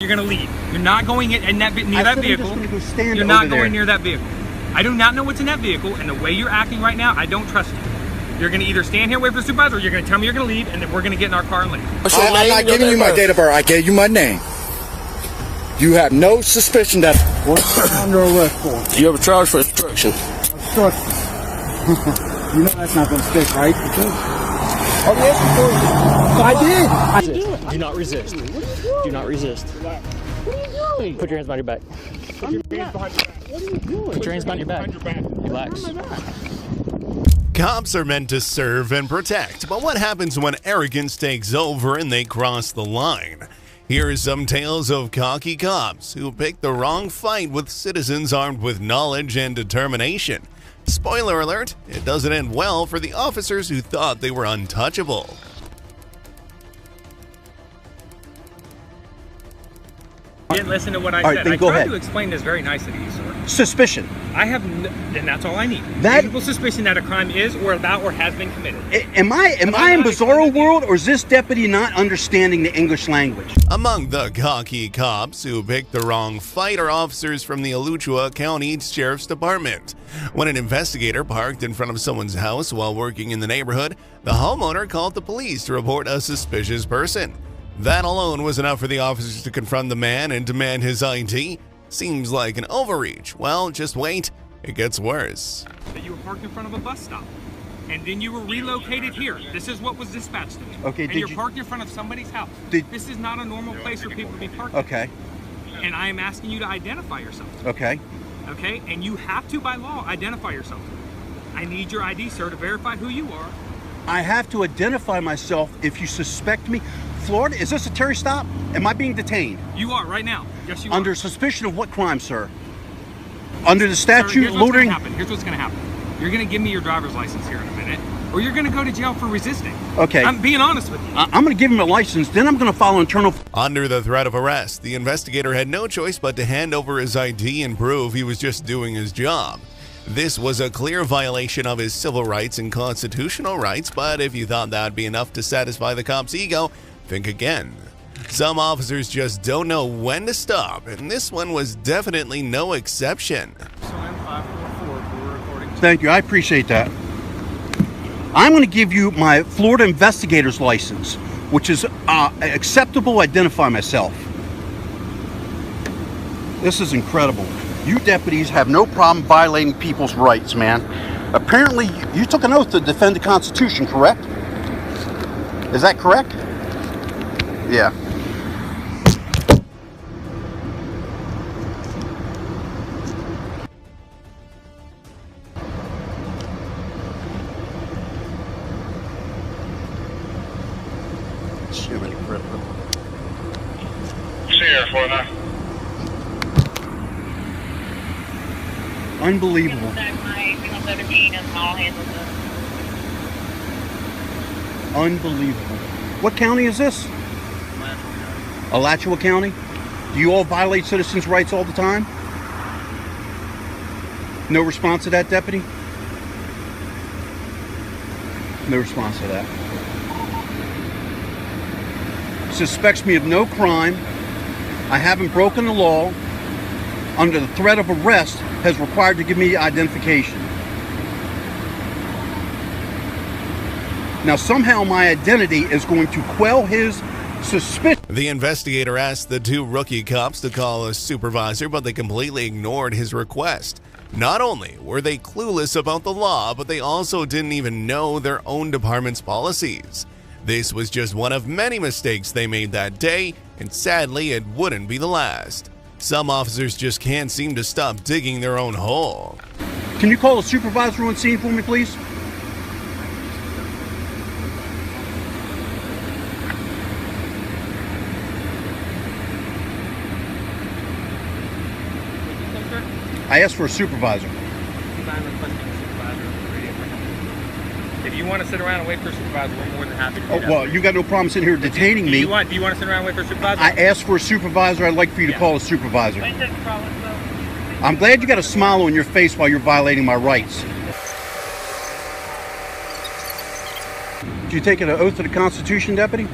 You're going to leave. You're not going in that near that vehicle. You're not going near that vehicle. I do not know what's in that vehicle, and the way you're acting right now, I don't trust you. You're going to either stand here, wait for the supervisor, or you're going to tell me you're going to leave, and then we're going to get in our car and leave. I'm not giving you my date of birth. I gave you my name. You have no suspicion that... What's under arrest for? You have a charge for obstruction. Obstruction. You know that's not going to stick, right? Oh, yes, I did. Do not resist. Do not resist. What are you doing? Put your hands behind your back. Put your hands behind your back. What are you doing? Put your hands behind your back. Relax. Cops are meant to serve and protect, but what happens when arrogance takes over and they cross the line? Here are some tales of cocky cops who picked the wrong fight with citizens armed with knowledge and determination. Spoiler alert, it doesn't end well for the officers who thought they were untouchable. You didn't listen to what I All right, said. then I go tried ahead. to explain this very nicely to you, sir. Suspicion. I have, and that's all I need. That- Reasonable suspicion that a crime is or about or has been committed. Am I in bizarro world, or is this deputy not understanding the English language? Among the cocky cops who picked the wrong fight are officers from the Alachua County Sheriff's Department. When an investigator parked in front of someone's house while working in the neighborhood, the homeowner called the police to report a suspicious person. That alone was enough for the officers to confront the man and demand his ID. Seems like an overreach. Well, just wait. It gets worse. That you were parked in front of a bus stop. And then you were relocated here. This is what was dispatched to me. Okay, and you're parked in front of somebody's house. This is not a normal place for people to be parked. Okay. And I am asking you to identify yourself. Okay. Okay? And you have to, by law, identify yourself. I need your ID, sir, to verify who you are. I have to identify myself if you suspect me. Florida, is this a Terry stop? Am I being detained? You are, right now. Yes, you are. Under suspicion of what crime, sir? Under the statute, Sir, loitering? Here's what's going to happen. You're going to give me your driver's license here in a minute, or you're going to go to jail for resisting. Okay. I'm being honest with you. I'm going to give him a license, then I'm going to follow internal... Under the threat of arrest, the investigator had no choice but to hand over his ID and prove he was just doing his job. This was a clear violation of his civil rights and constitutional rights, but if you thought that'd be enough to satisfy the cop's ego, think again. Some officers just don't know when to stop, and this one was definitely no exception. Thank you, I appreciate that. I'm going to give you my Florida investigator's license, which is acceptable to identify myself. This is incredible. You deputies have no problem violating people's rights, man. Apparently, you took an oath to defend the Constitution, correct? Is that correct? Yeah. Sheriff, what now? Unbelievable. Unbelievable. What county is this? Alachua County? Do you all violate citizens' rights all the time? No response to that, deputy? No response to that. Suspects me of no crime. I haven't broken the law. Under the threat of arrest, has required to give me identification. Now somehow my identity is going to quell his suspicion. The investigator asked the two rookie cops to call a supervisor, but they completely ignored his request. Not only were they clueless about the law, but they also didn't even know their own department's policies. This was just one of many mistakes they made that day, and sadly it wouldn't be the last. Some officers just can't seem to stop digging their own hole. Can you call a supervisor on scene for me, please? I asked for a supervisor. If you want to sit around and wait for a supervisor, we're more than happy to do Oh, that. well, you got no problem sitting here detaining me. Do you want to sit around and wait for a supervisor? I asked for a supervisor. I'd like for you to call a supervisor. I'm glad you got a smile on your face while you're violating my rights. Did you take an oath to the Constitution, deputy?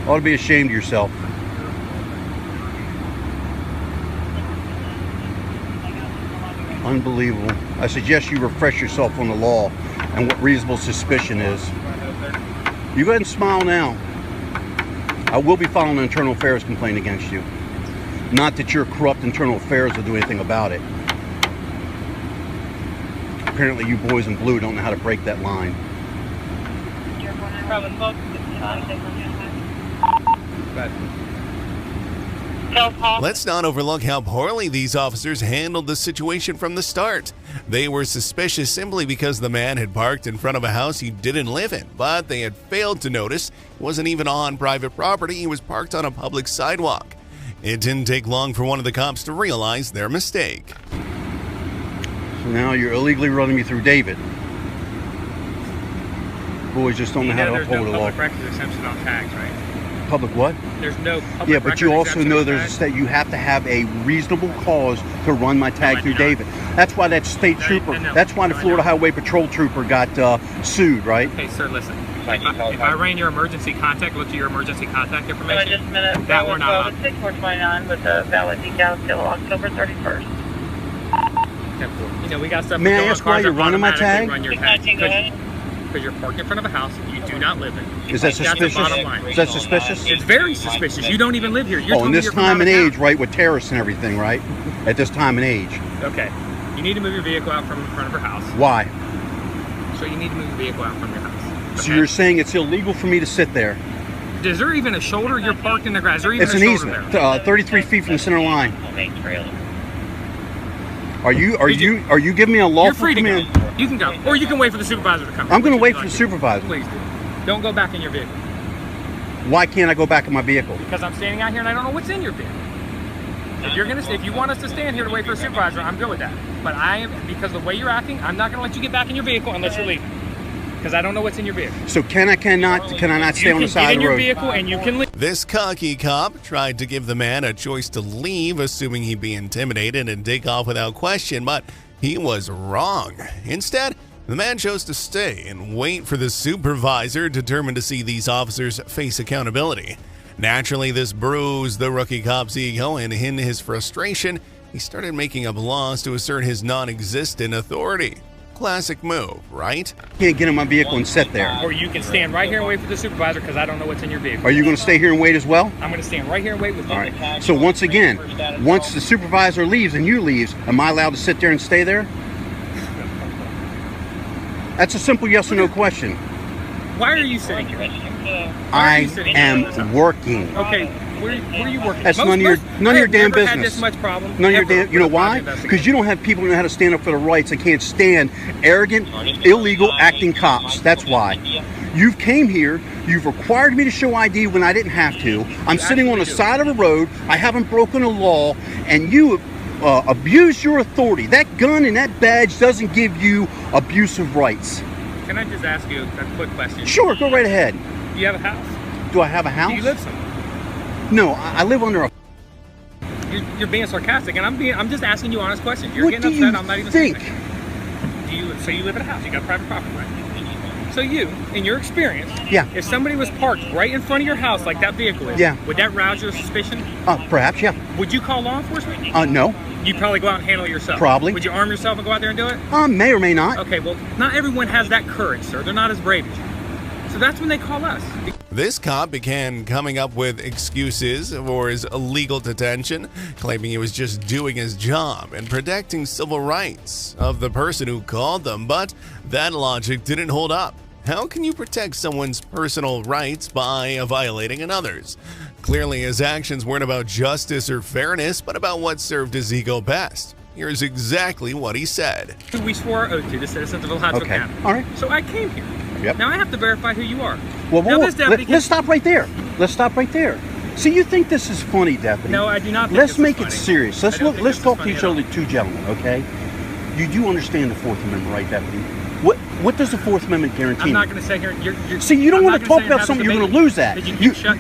Ought to be ashamed of yourself. Unbelievable. I suggest you refresh yourself on the law and what reasonable suspicion is. You go ahead and smile now. I will be filing an internal affairs complaint against you. Not that your corrupt internal affairs will do anything about it. Apparently you boys in blue don't know how to break that line. Let's not overlook how poorly these officers handled the situation from the start. They were suspicious simply because the man had parked in front of a house he didn't live in, but they had failed to notice he wasn't even on private property, he was parked on a public sidewalk. It didn't take long for one of the cops to realize their mistake. So now you're illegally running me through David. Boys just don't know how to uphold the law. There's no public record exemption on tags, right? Public what? There's no public Yeah, but you also know there's a tags. state, you have to have a reasonable cause to run my tag through David. That's why that state trooper, I know. that's why the Florida Highway Patrol trooper got sued, right? Okay, sir, listen. If I ran your emergency contact, looked at your emergency contact information, Just a minute. that we're not on. 6429 with a valid decal till October 31st. You know, we got stuff. May I going on ask why cars you're that running my automatically tag? Run your Can tag go ahead? because you're parked in front of a house you do not live in. Is that That's the suspicious? bottom line. Is that suspicious? It's very suspicious. You don't even live here. You're Oh, telling in me this you're from time out and of town. age, right, with terrorists and everything, right? At this time and age. Okay. You need to move your vehicle out from in front of your house. Why? So you need to move your vehicle out from your house. So you're saying it's illegal for me to sit there? Is there even a shoulder? You're parked in the grass. Is there even It's a an shoulder easement, there? 33 feet from the center line. Okay, trailer. Are you giving me a You're lawful free to go. command? You can go. Or you can wait for the supervisor to come. I'm going to Which wait is for the like- supervisor. Please do. Don't go back in your vehicle. Why can't I go back in my vehicle? Because I'm standing out here and I don't know what's in your vehicle. If you want us to stand here to wait for a supervisor, I'm good with that. But because the way you're acting, I'm not going to let you get back in your vehicle unless you're leaving. Because I don't know what's in your vehicle. So can I not stay on the side get of in the your road? vehicle and you can leave. This cocky cop tried to give the man a choice to leave, assuming he'd be intimidated and take off without question, but he was wrong. Instead, the man chose to stay and wait for the supervisor, determined to see these officers face accountability. Naturally, this bruised the rookie cop's ego, and in his frustration, he started making up laws to assert his non-existent authority. Classic move, right? Can't get in my vehicle and sit there. Or you can stand right here and wait for the supervisor because I don't know what's in your vehicle. Are you going to stay here and wait as well? I'm going to stand right here and wait with you. All right. So once again, once the supervisor leaves and you leaves, am I allowed to sit there and stay there? That's a simple yes or no question. Why are you sitting here? I am working. Okay, where are you working? That's none of your damn I've never had business. this much problem. None of your ever damn. You know with a why? private Because investigation. you don't have people who know how to stand up for their rights and can't stand arrogant, illegal acting cops. That's why. You've came here. You've required me to show ID when I didn't have to. I'm sitting on the side of a road. I haven't broken a law, and you abused your authority. That gun and that badge doesn't give you abusive rights. Can I just ask you a quick question? Sure, go right ahead. Do you have a house? Do I have a house? Do you live somewhere? No, I live under a. You're being sarcastic, and I'm just asking you honest questions. You're What getting do you upset. I'm not even saying think? anything. So you live in a house. You got private property, right? So you, in your experience, Yeah. if somebody was parked right in front of your house like that vehicle is, Yeah. would that rouse your suspicion? Perhaps, yeah. Would you call law enforcement? No. You'd probably go out and handle it yourself. Probably. Would you arm yourself and go out there and do it? May or may not. Okay, well, not everyone has that courage, sir. They're not as brave as you. So that's when they call us. This cop began coming up with excuses for his illegal detention, claiming he was just doing his job and protecting civil rights of the person who called them, but that logic didn't hold up. How can you protect someone's personal rights by violating another's? Clearly, his actions weren't about justice or fairness, but about what served his ego best. Here's exactly what he said. We swore our oath to the citizens of Ohio Okay, County. all right. So I came here. Yep. Now I have to verify who you are. Well, now this deputy let's stop right there. Let's stop right there. See, you think this is funny, deputy? No, I do not think Let's this is make it funny. serious. I don't think Let's this is talk to funny each at all. other, two gentlemen, okay? You do understand the Fourth Amendment, right, deputy? What does the Fourth Amendment guarantee? I'm not going to say here. You're, See, you don't I'm want not to gonna talk say about have something this you're going debate to lose at. because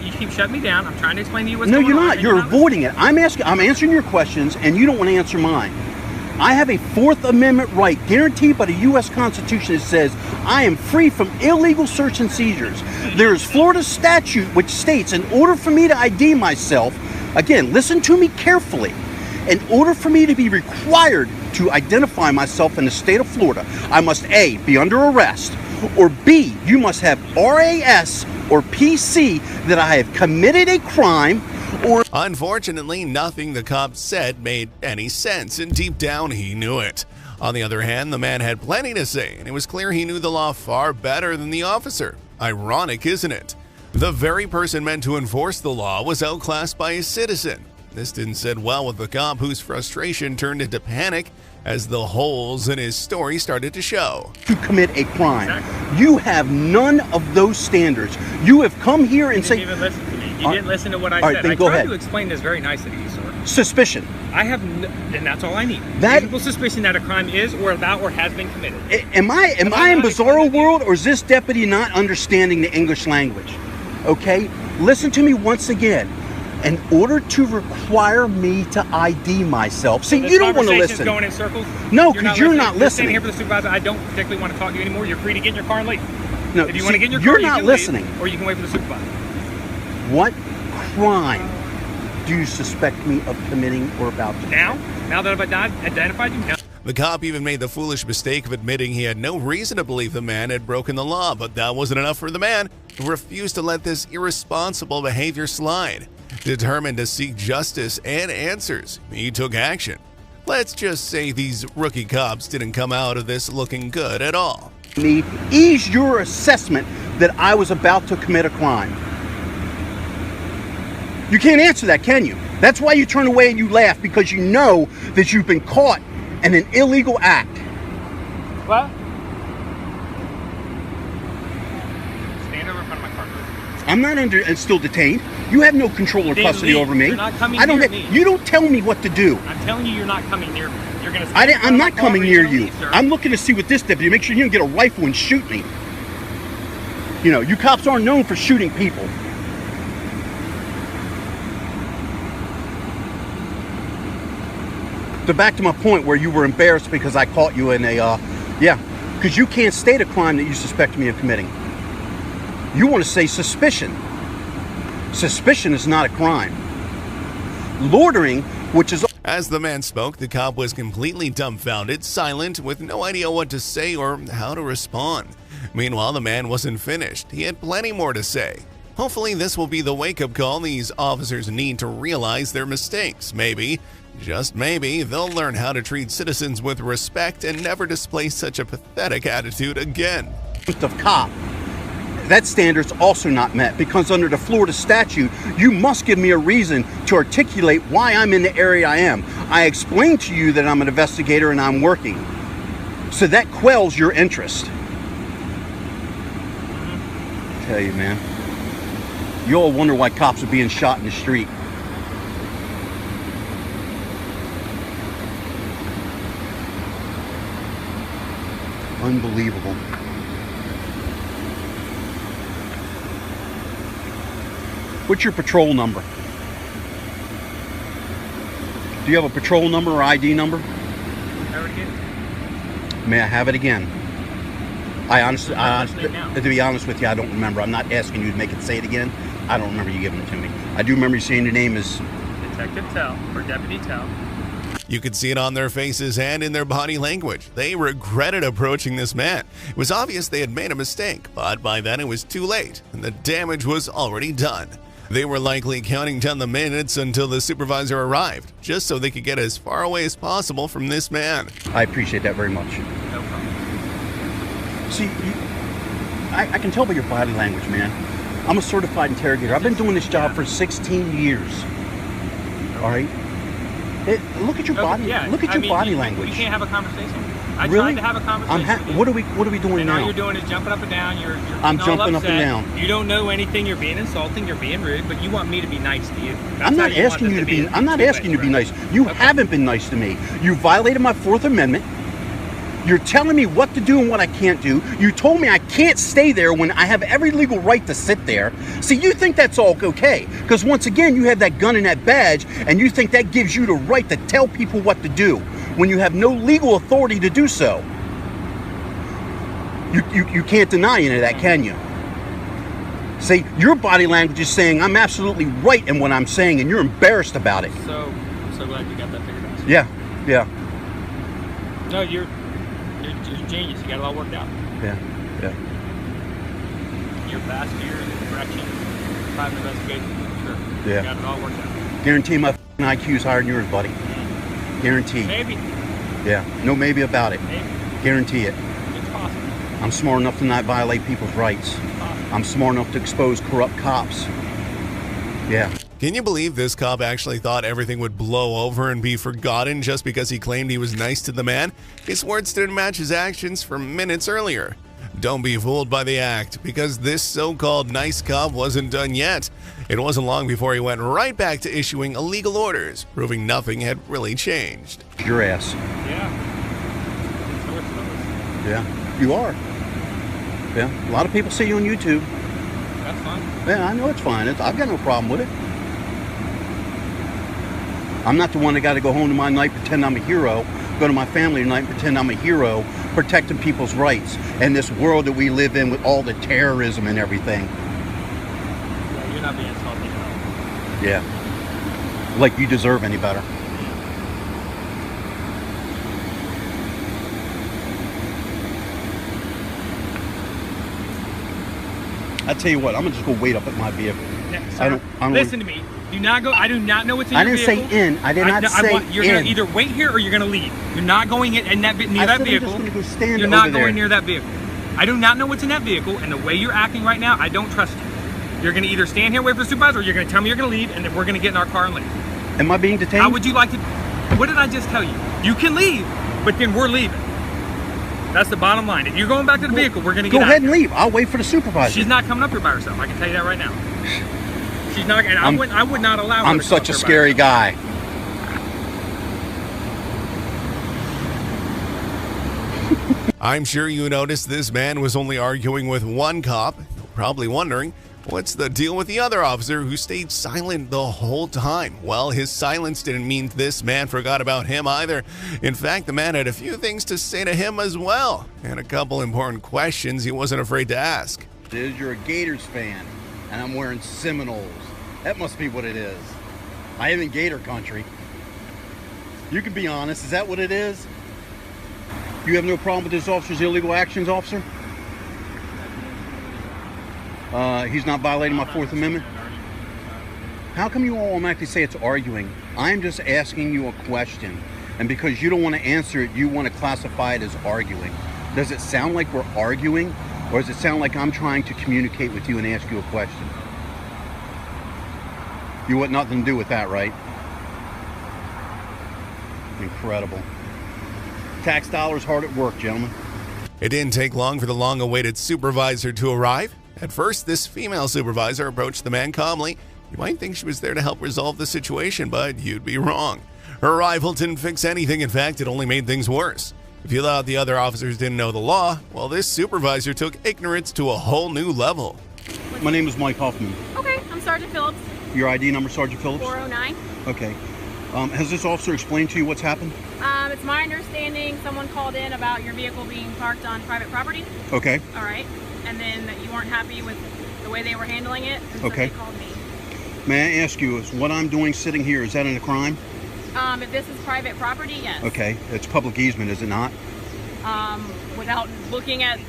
you keep shutting me down. I'm trying to explain to you what's No, going you're on. not. and You're listening. avoiding it. I'm answering your questions, and you don't want to answer mine. I have a Fourth Amendment right guaranteed by the U.S. Constitution that says I am free from illegal search and seizures. There is Florida statute which states in order for me to ID myself, again, listen to me carefully, in order for me to be required to identify myself in the state of Florida, I must A, be under arrest, or B, you must have RAS or PC that I have committed a crime. Unfortunately, nothing the cop said made any sense, and deep down he knew it. On the other hand, the man had plenty to say, and it was clear he knew the law far better than the officer. Ironic, isn't it? The very person meant to enforce the law was outclassed by a citizen. This didn't sit well with the cop, whose frustration turned into panic as the holes in his story started to show. To commit a crime. You have none of those standards. You have come here and say... You didn't even listen to me. You didn't listen to what I all right, said. then I go tried ahead. to explain this very nicely to you, sir. Suspicion. I have, and that's all I need. That reasonable suspicion that a crime is or about or has been committed. Am I in bizarro world, or is this deputy not understanding the English language? Okay, listen to me once again. In order to require me to ID myself, see, you don't want to listen. Going in circles. No, because you're not You're listening. standing here for the supervisor. I don't particularly want to talk to you anymore. You're free to get in your car and leave. No, if you see, want to get in your you're car, not you can listening. leave, or you can wait for the supervisor. What crime do you suspect me of committing or about to? Now that I've identified you, now. The cop even made the foolish mistake of admitting he had no reason to believe the man had broken the law, but that wasn't enough for the man, who refused to let this irresponsible behavior slide. Determined to seek justice and answers, he took action. Let's just say these rookie cops didn't come out of this looking good at all. Me ease your assessment that I was about to commit a crime. You can't answer that, can you? That's why you turn away and you laugh, because you know that you've been caught in an illegal act. What? Stand over in front of my car. I'm not under and still detained. You have no control or custody over me. You're not coming I don't. near me. You don't tell me what to do. I'm telling you, you're not coming near me. You're gonna. I'm not coming near you. Leave, sir. I'm looking to see what this deputy. Make sure you don't get a rifle and shoot me. You know, you cops aren't known for shooting people. So back to my point where you were embarrassed because I caught you in a, yeah, because you can't state a crime that you suspect me of committing. You want to say suspicion. Suspicion is not a crime. Loitering, which is... As the man spoke, the cop was completely dumbfounded, silent, with no idea what to say or how to respond. Meanwhile, the man wasn't finished. He had plenty more to say. Hopefully, this will be the wake-up call these officers need to realize their mistakes. Maybe, just maybe, they'll learn how to treat citizens with respect and never display such a pathetic attitude again. ...of cop. That standard's also not met, because under the Florida statute, you must give me a reason to articulate why I'm in the area I am. I explained to you that I'm an investigator and I'm working. So that quells your interest. I tell you, man. You all wonder why cops are being shot in the street. Unbelievable. What's your patrol number? Do you have a patrol number or ID number? May I have it again? To be honest with you, I don't remember. I'm not asking you to make it say it again. I don't remember you giving it to me. I do remember you saying your name is... Detective Tell, or Deputy Tell. You could see it on their faces and in their body language. They regretted approaching this man. It was obvious they had made a mistake, but by then it was too late, and the damage was already done. They were likely counting down the minutes until the supervisor arrived, just so they could get as far away as possible from this man. I appreciate that very much. No problem. See, I can tell by your body language, man. I'm a certified interrogator. I've been doing this job for 16 years. All right? Look at your body. Yeah. Look at your body language. You can't have a conversation. I really? tried to have a conversation. with you. What are we doing and now? all you're doing is jumping up and down. You're I'm all jumping up upset. and down. You don't know anything. You're being insulting. You're being rude. But you want me to be nice to you. That's I'm not how asking want you this to be. I'm not asking you to be nice. You haven't been nice to me. You violated my Fourth Amendment. You're telling me what to do and what I can't do. You told me I can't stay there when I have every legal right to sit there. See, you think that's all okay. Because once again, you have that gun and that badge, and you think that gives you the right to tell people what to do when you have no legal authority to do so. You can't deny any of that, can you? See, your body language is saying I'm absolutely right in what I'm saying, and you're embarrassed about it. So, I'm so glad you got that figured out. Yeah. No, you're a genius. You got it all worked out. Yeah. Your past years in correction, private investigation, sure. Yeah. You got it all worked out. Guarantee my IQ is higher than yours, buddy. Guarantee. Maybe. Yeah. No maybe about it. Maybe. Guarantee it. It's possible. I'm smart enough to not violate people's rights. I'm smart enough to expose corrupt cops. Yeah. Can you believe this cop actually thought everything would blow over and be forgotten just because he claimed he was nice to the man? His words didn't match his actions from minutes earlier. Don't be fooled by the act, because this so-called nice cop wasn't done yet. It wasn't long before he went right back to issuing illegal orders, proving nothing had really changed. Your ass. Yeah. Yeah. You are. Yeah. A lot of people see you on YouTube. That's fine. Yeah, I know it's fine. I've got no problem with it. I'm not the one that got to go home tonight and pretend I'm a hero, go to my family tonight and pretend I'm a hero, protecting people's rights in this world that we live in with all the terrorism and everything. Yeah, you're not being salty at all. Yeah. Like you deserve any better. I tell you what, I'm gonna just go wait up at my vehicle. Sir, listen to me. Do not go. I do not know what's in I your didn't vehicle. say in. I did not say you're in. gonna either wait here or you're gonna leave. You're not going in that near that vehicle. I'm just gonna go stand You're over not there. going near that vehicle. I do not know what's in that vehicle, and the way you're acting right now, I don't trust you. You're gonna either stand here, wait for the supervisor, or you're gonna tell me you're gonna leave, and then we're gonna get in our car and leave. Am I being detained? How would you like to? What did I just tell you? You can leave, but then we're leaving. That's the bottom line. If you're going back to the vehicle, we're gonna get go out ahead of and here. leave. I'll wait for the supervisor. She's not coming up here by herself. I can tell you that right now. She's not, and I would not allow her. I'm to come such a up here by scary herself. guy. I'm sure you noticed this man was only arguing with one cop, probably wondering, what's the deal with the other officer who stayed silent the whole time? Well, his silence didn't mean this man forgot about him either. In fact, the man had a few things to say to him as well, and a couple important questions he wasn't afraid to ask. You're a Gators fan, and I'm wearing Seminoles. That must be what it is. I am in Gator country. You can be honest. Is that what it is? You have no problem with this officer's illegal actions, officer? He's not violating my Fourth Amendment? How come you all automatically say it's arguing? I'm just asking you a question. And because you don't want to answer it, you want to classify it as arguing. Does it sound like we're arguing? Or does it sound like I'm trying to communicate with you and ask you a question? You want nothing to do with that, right? Incredible. Tax dollars hard at work, gentlemen. It didn't take long for the long-awaited supervisor to arrive. At first, this female supervisor approached the man calmly. You might think she was there to help resolve the situation, but you'd be wrong. Her arrival didn't fix anything. In fact, it only made things worse. If you thought the other officers didn't know the law, well, this supervisor took ignorance to a whole new level. My name is Mike Hoffman. Okay, I'm Sergeant Phillips. Your ID number, Sergeant Phillips? 409. Okay. Has this officer explained to you what's happened? It's my understanding someone called in about your vehicle being parked on private property. Okay. All right. And then that you weren't happy with the way they were handling it. And Okay. So they called me. May I ask you, is what I'm doing sitting here, is that a crime? If this is private property, yes. Okay. It's public easement, is it not? Without looking at...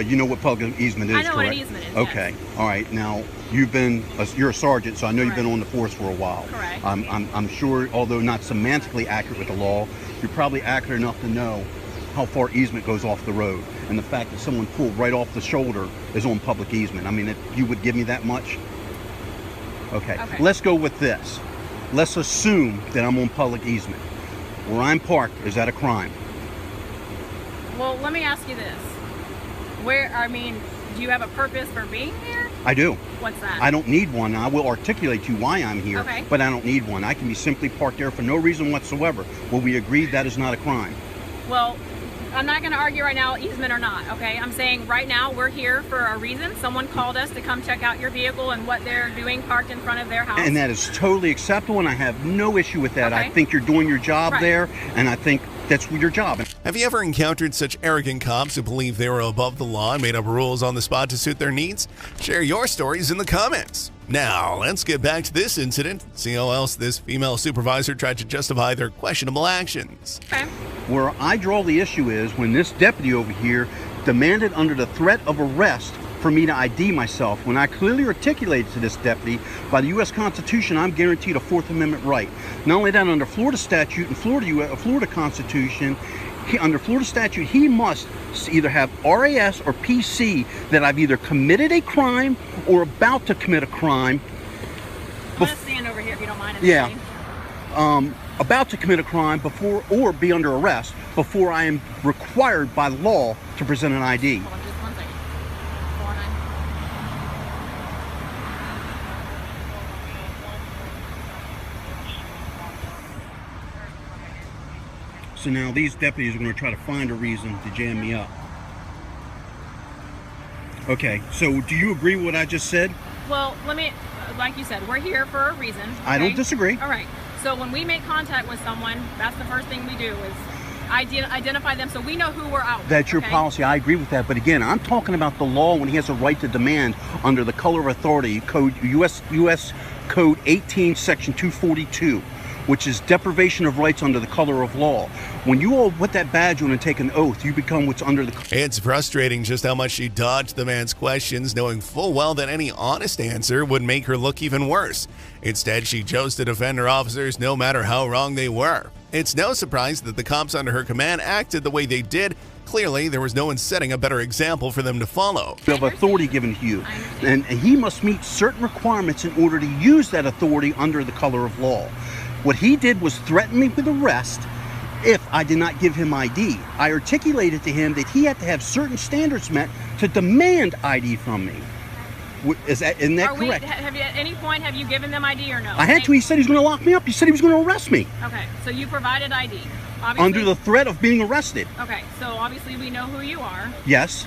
You know what public easement is, I know correct? what an easement is, Okay. yes. All right. Now, you're a sergeant, so I know you've been on the force for a while. Correct. I'm sure, although not semantically accurate with the law, you're probably accurate enough to know how far easement goes off the road. And the fact that someone pulled right off the shoulder is on public easement. I mean, if you would give me that much? Okay. Let's go with this. Let's assume that I'm on public easement. Where I'm parked, is that a crime? Well, let me ask you this. Do you have a purpose for being here? I do. What's that? I don't need one. I will articulate to you why I'm here, Okay. but I don't need one. I can be simply parked there for no reason whatsoever. Well, we agreed that is not a crime. Well, I'm not going to argue right now, easement or not, okay? I'm saying right now we're here for a reason. Someone called us to come check out your vehicle and what they're doing parked in front of their house. And that is totally acceptable, and I have no issue with that. Okay. I think you're doing your job Right. there, and I think that's your job. Have you ever encountered such arrogant cops who believe they were above the law and made up rules on the spot to suit their needs? Share your stories in the comments. Now, let's get back to this incident. See how else this female supervisor tried to justify their questionable actions. Okay. Where I draw the issue is when this deputy over here demanded under the threat of arrest for me to ID myself, when I clearly articulated to this deputy, by the U.S. Constitution, I'm guaranteed a Fourth Amendment right. Not only that, under Florida statute and Florida Constitution, under Florida statute, he must either have RAS or PC that I've either committed a crime or about to commit a crime. I'm going to stand over here if you don't mind. Yeah. About to commit a crime before or be under arrest before I am required by law to present an ID. Hold on just 1 second. 49. So now these deputies are going to try to find a reason to jam me up. Okay, so do you agree with what I just said? Well, like you said, we're here for a reason. I don't okay? disagree. All right. So when we make contact with someone, that's the first thing we do is identify them so we know who we're out with. That's your okay? policy. I agree with that. But again, I'm talking about the law when he has a right to demand under the color of authority code, U.S. Code 18, Section 242, which is deprivation of rights under the color of law. When you all put that badge on and take an oath, you become what's under the... It's frustrating just how much she dodged the man's questions, knowing full well that any honest answer would make her look even worse. Instead, she chose to defend her officers no matter how wrong they were. It's no surprise that the cops under her command acted the way they did. Clearly, there was no one setting a better example for them to follow. You have authority given to you, and he must meet certain requirements in order to use that authority under the color of law. What he did was threaten me with arrest if I did not give him ID. I articulated to him that he had to have certain standards met to demand ID from me. Isn't that correct? Have you, at any point, have you given them ID or no? I had to. He said he was going to lock me up. He said he was going to arrest me. Okay, so you provided ID. Obviously, Under the threat of being arrested. Okay, so obviously we know who you are. Yes.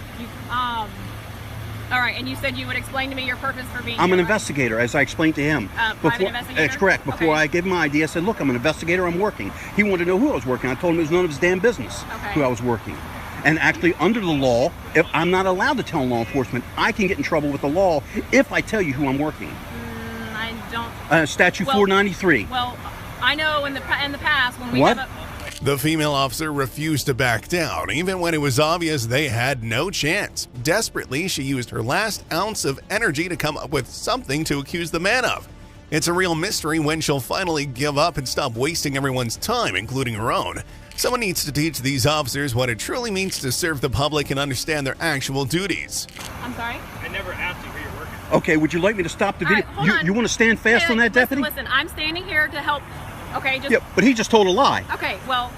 All right, and you said you would explain to me your purpose for being I'm here, an right? investigator, as I explained to him. Private investigator? That's correct. Before Okay. I gave him my ID, I said, look, I'm an investigator, I'm working. He wanted to know who I was working. I told him it was none of his damn business who I was working. And actually, under the law, if I'm not allowed to tell law enforcement, I can get in trouble with the law if I tell you who I'm working. I don't... Statute 493. Well, I know in the past when we What? have a... The female officer refused to back down, even when it was obvious they had no chance. Desperately, she used her last ounce of energy to come up with something to accuse the man of. It's a real mystery when she'll finally give up and stop wasting everyone's time, including her own. Someone needs to teach these officers what it truly means to serve the public and understand their actual duties. I'm sorry? I never asked you who you're working. Okay, would you like me to stop the All video? right, hold on. You want to stand fast Okay, on that, deputy? Listen, I'm standing here to help. Okay, just... Yeah, but he just told a lie. Okay, well,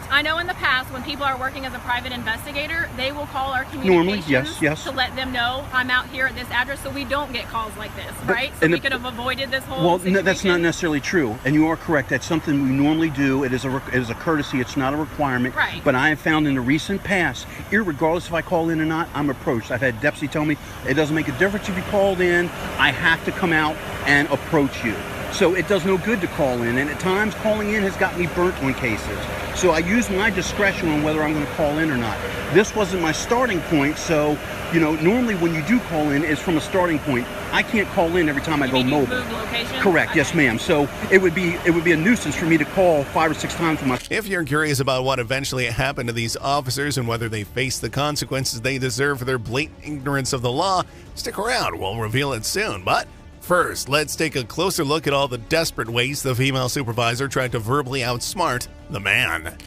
I know in the past when people are working as a private investigator, they will call our communications Normally, yes. to let them know I'm out here at this address so we don't get calls like this, right? So and we the- could have avoided this whole Well, no, situation. that's not necessarily true, and you are correct. That's something we normally do. It is a courtesy. It's not a requirement. Right. But I have found in the recent past, irregardless if I call in or not, I'm approached. I've had deputy tell me it doesn't make a difference if you called in. I have to come out and approach you. So it does no good to call in, and at times calling in has got me burnt on cases. So I use my discretion on whether I'm going to call in or not. This wasn't my starting point, so normally when you do call in, it's from a starting point. I can't call in every time I go mobile. Move location? Correct, yes ma'am. So it would be a nuisance for me to call 5 or 6 times with my... If you're curious about what eventually happened to these officers and whether they face the consequences they deserve for their blatant ignorance of the law, stick around. We'll reveal it soon. But first, let's take a closer look at all the desperate ways the female supervisor tried to verbally outsmart the man.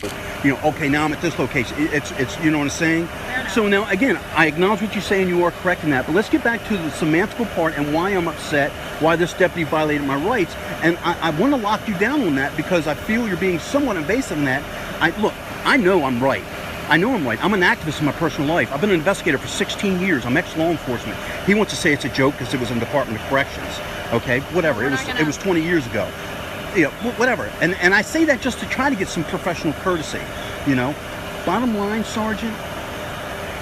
Okay, now I'm at this location. It's you know what I'm saying? So now, again, I acknowledge what you're saying. You are correct in that. But let's get back to the semantical part and why I'm upset, why this deputy violated my rights. And I want to lock you down on that because I feel you're being somewhat invasive in that. Look, I know I'm right. I know I'm right. I'm an activist in my personal life. I've been an investigator for 16 years. I'm ex-law enforcement. He wants to say it's a joke because it was in the Department of Corrections. Okay, whatever. It was 20 years ago. Whatever. And I say that just to try to get some professional courtesy. bottom line, Sergeant,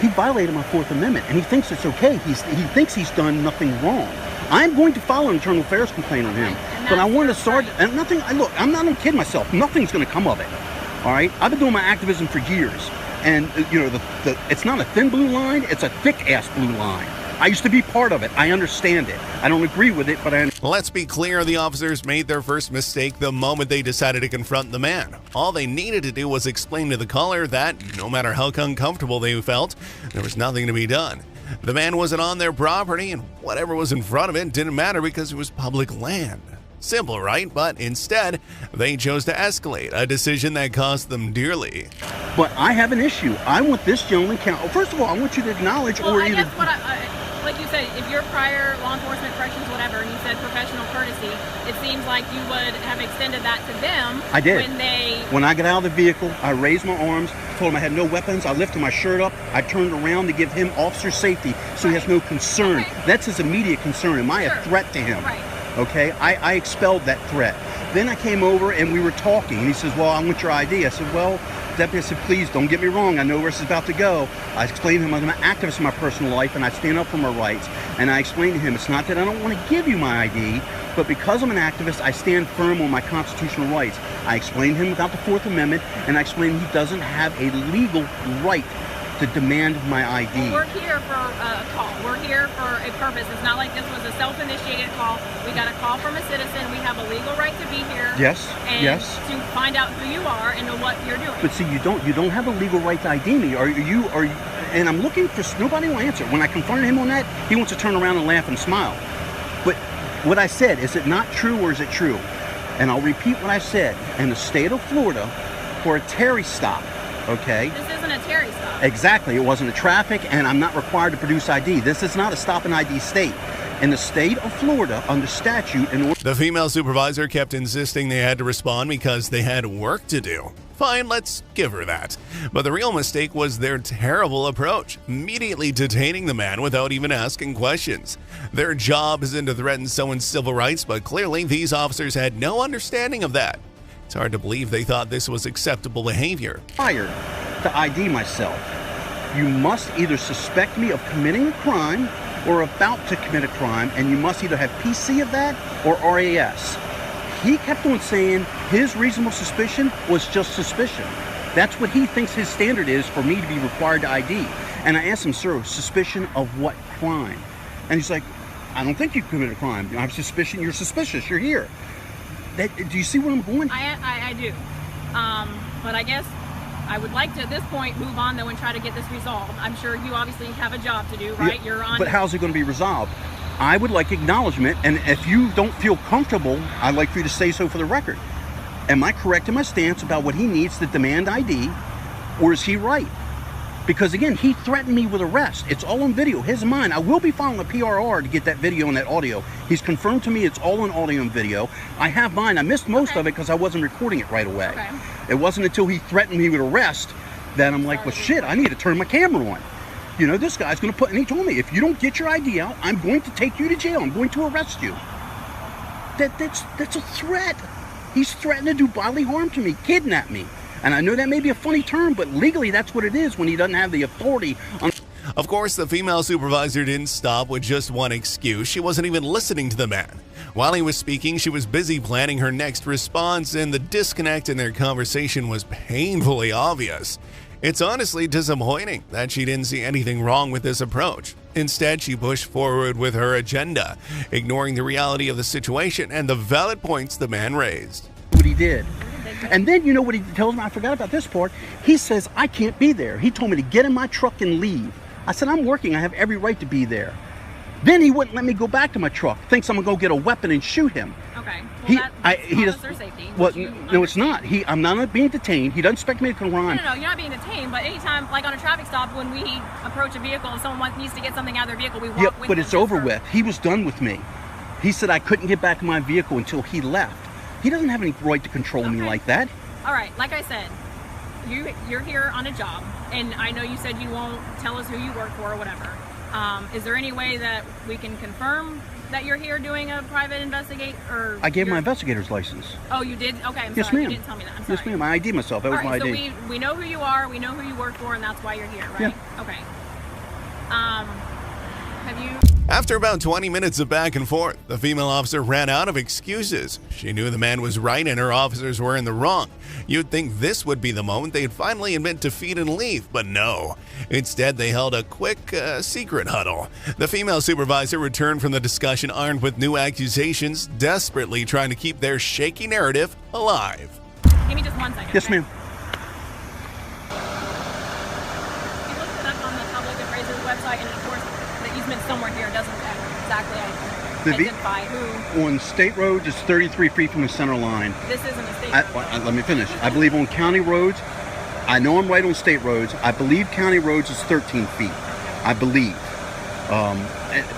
he violated my Fourth Amendment, and he thinks it's okay. He thinks he's done nothing wrong. I'm going to file an internal affairs complaint on him, but I want to Sergeant, and nothing. Look, I'm not kidding myself. Nothing's going to come of it. All right, I've been doing my activism for years, and you know, it's not a thin blue line; it's a thick ass blue line. I used to be part of it. I understand it. I don't agree with it, but I understand. Let's be clear, the officers made their first mistake the moment they decided to confront the man. All they needed to do was explain to the caller that, no matter how uncomfortable they felt, there was nothing to be done. The man wasn't on their property, and whatever was in front of it didn't matter because it was public land. Simple, right? But instead, they chose to escalate, a decision that cost them dearly. But I have an issue. I want this gentleman First of all, I want you to acknowledge well, I guess what like you said, if you're prior law enforcement, corrections, whatever, and you said professional courtesy, it seems like you would have extended that to them. I did. When I got out of the vehicle, I raised my arms, told him I had no weapons. I lifted my shirt up. I turned around to give him officer safety so he has no concern. Okay. That's his immediate concern. Am I a threat to him? Right. Okay, I expelled that threat. Then I came over and we were talking, and he says, well, I want your ID. I said, well, Deputy, I said, please don't get me wrong. I know where this is about to go. I explained to him I'm an activist in my personal life, and I stand up for my rights. And I explained to him, it's not that I don't want to give you my ID, but because I'm an activist, I stand firm on my constitutional rights. I explained to him about the Fourth Amendment, and I explained he doesn't have a legal right to demand my ID. Well, we're here for a call. We're here for a purpose. It's not like this was a self-initiated call. We got a call from a citizen. We have a legal right to be here. Yes. And yes. to find out who you are and know what you're doing. But see, you don't have a legal right to ID me. Are you? And I'm looking for nobody will answer. When I confronted him on that, he wants to turn around and laugh and smile. But what I said, is it not true or is it true? And I'll repeat what I said. In the state of Florida, for a Terry stop, okay? This isn't a Terry stop. Exactly. It wasn't a traffic, and I'm not required to produce ID. This is not a stop and ID state. In the state of Florida, under statute, in order... The female supervisor kept insisting they had to respond because they had work to do. Fine, let's give her that. But the real mistake was their terrible approach, immediately detaining the man without even asking questions. Their job isn't to threaten someone's civil rights, but clearly these officers had no understanding of that. It's hard to believe they thought this was acceptable behavior. Required to ID myself. You must either suspect me of committing a crime or about to commit a crime, and you must either have PC of that or RAS. He kept on saying his reasonable suspicion was just suspicion. That's what he thinks his standard is for me to be required to ID. And I asked him, sir, suspicion of what crime? And he's like, I don't think you committed a crime. I have suspicion. You're suspicious. You're here. Do you see where I'm going? I do. But I guess I would like to, at this point, move on, though, and try to get this resolved. I'm sure you obviously have a job to do, right? Yeah, You're on. But how's it going to be resolved? I would like acknowledgement, and if you don't feel comfortable, I'd like for you to say so for the record. Am I correct in my stance about what he needs to demand ID, or is he right? Because again, he threatened me with arrest. It's all on video, his and mine. I will be filing a PRR to get that video and that audio. He's confirmed to me it's all on audio and video. I have mine. I missed most of it because I wasn't recording it right away. Okay. It wasn't until he threatened me with arrest that I'm like, well, shit, I need to turn my camera on. You know, this guy's going to put, and he told me, if you don't get your ID out, I'm going to take you to jail. I'm going to arrest you. That's a threat. He's threatening to do bodily harm to me, kidnap me. And I know that may be a funny term, but legally that's what it is when he doesn't have the authority on... Of course, the female supervisor didn't stop with just one excuse. She wasn't even listening to the man. While he was speaking, she was busy planning her next response, and the disconnect in their conversation was painfully obvious. It's honestly disappointing that she didn't see anything wrong with this approach. Instead, she pushed forward with her agenda, ignoring the reality of the situation and the valid points the man raised. What he did. And then, you know what he tells me? I forgot about this part. He says, I can't be there. He told me to get in my truck and leave. I said, I'm working. I have every right to be there. Then he wouldn't let me go back to my truck. Thinks I'm going to go get a weapon and shoot him. Okay. Well, that's officer safety. Well, no, it's not. I'm not being detained. He doesn't expect me to come around. No, you're not being detained. But anytime, like on a traffic stop, when we approach a vehicle and someone needs to get something out of their vehicle, we walk with them. But it's over with. He was done with me. He said I couldn't get back in my vehicle until he left. He doesn't have any right to control me like that. All right, like I said, you're here on a job, and I know you said you won't tell us who you work for or whatever. Is there any way that we can confirm that you're here doing a private investigate? Or I gave my investigator's license. Oh, you did? Okay, I'm Yes, sorry. ma'am. You didn't tell me that. I'm sorry. Yes, ma'am. I ID myself. That was my ID. So we know who you are, we know who you work for, and that's why you're here, right? Yeah. Okay. Have you... After about 20 minutes of back and forth, the female officer ran out of excuses. She knew the man was right and her officers were in the wrong. You'd think this would be the moment they'd finally admit defeat and leave, but no. Instead, they held a quick, secret huddle. The female supervisor returned from the discussion armed with new accusations, desperately trying to keep their shaky narrative alive. Give me just 1 second. Yes, okay? ma'am. You looked it up on the public appraiser's website, and of course, the easement somewhere here doesn't exactly identify who. On state roads, it's 33 feet from the center line. This isn't a state road. Let me finish. I believe on county roads, I know I'm right on state roads. I believe county roads is 13 feet. I believe.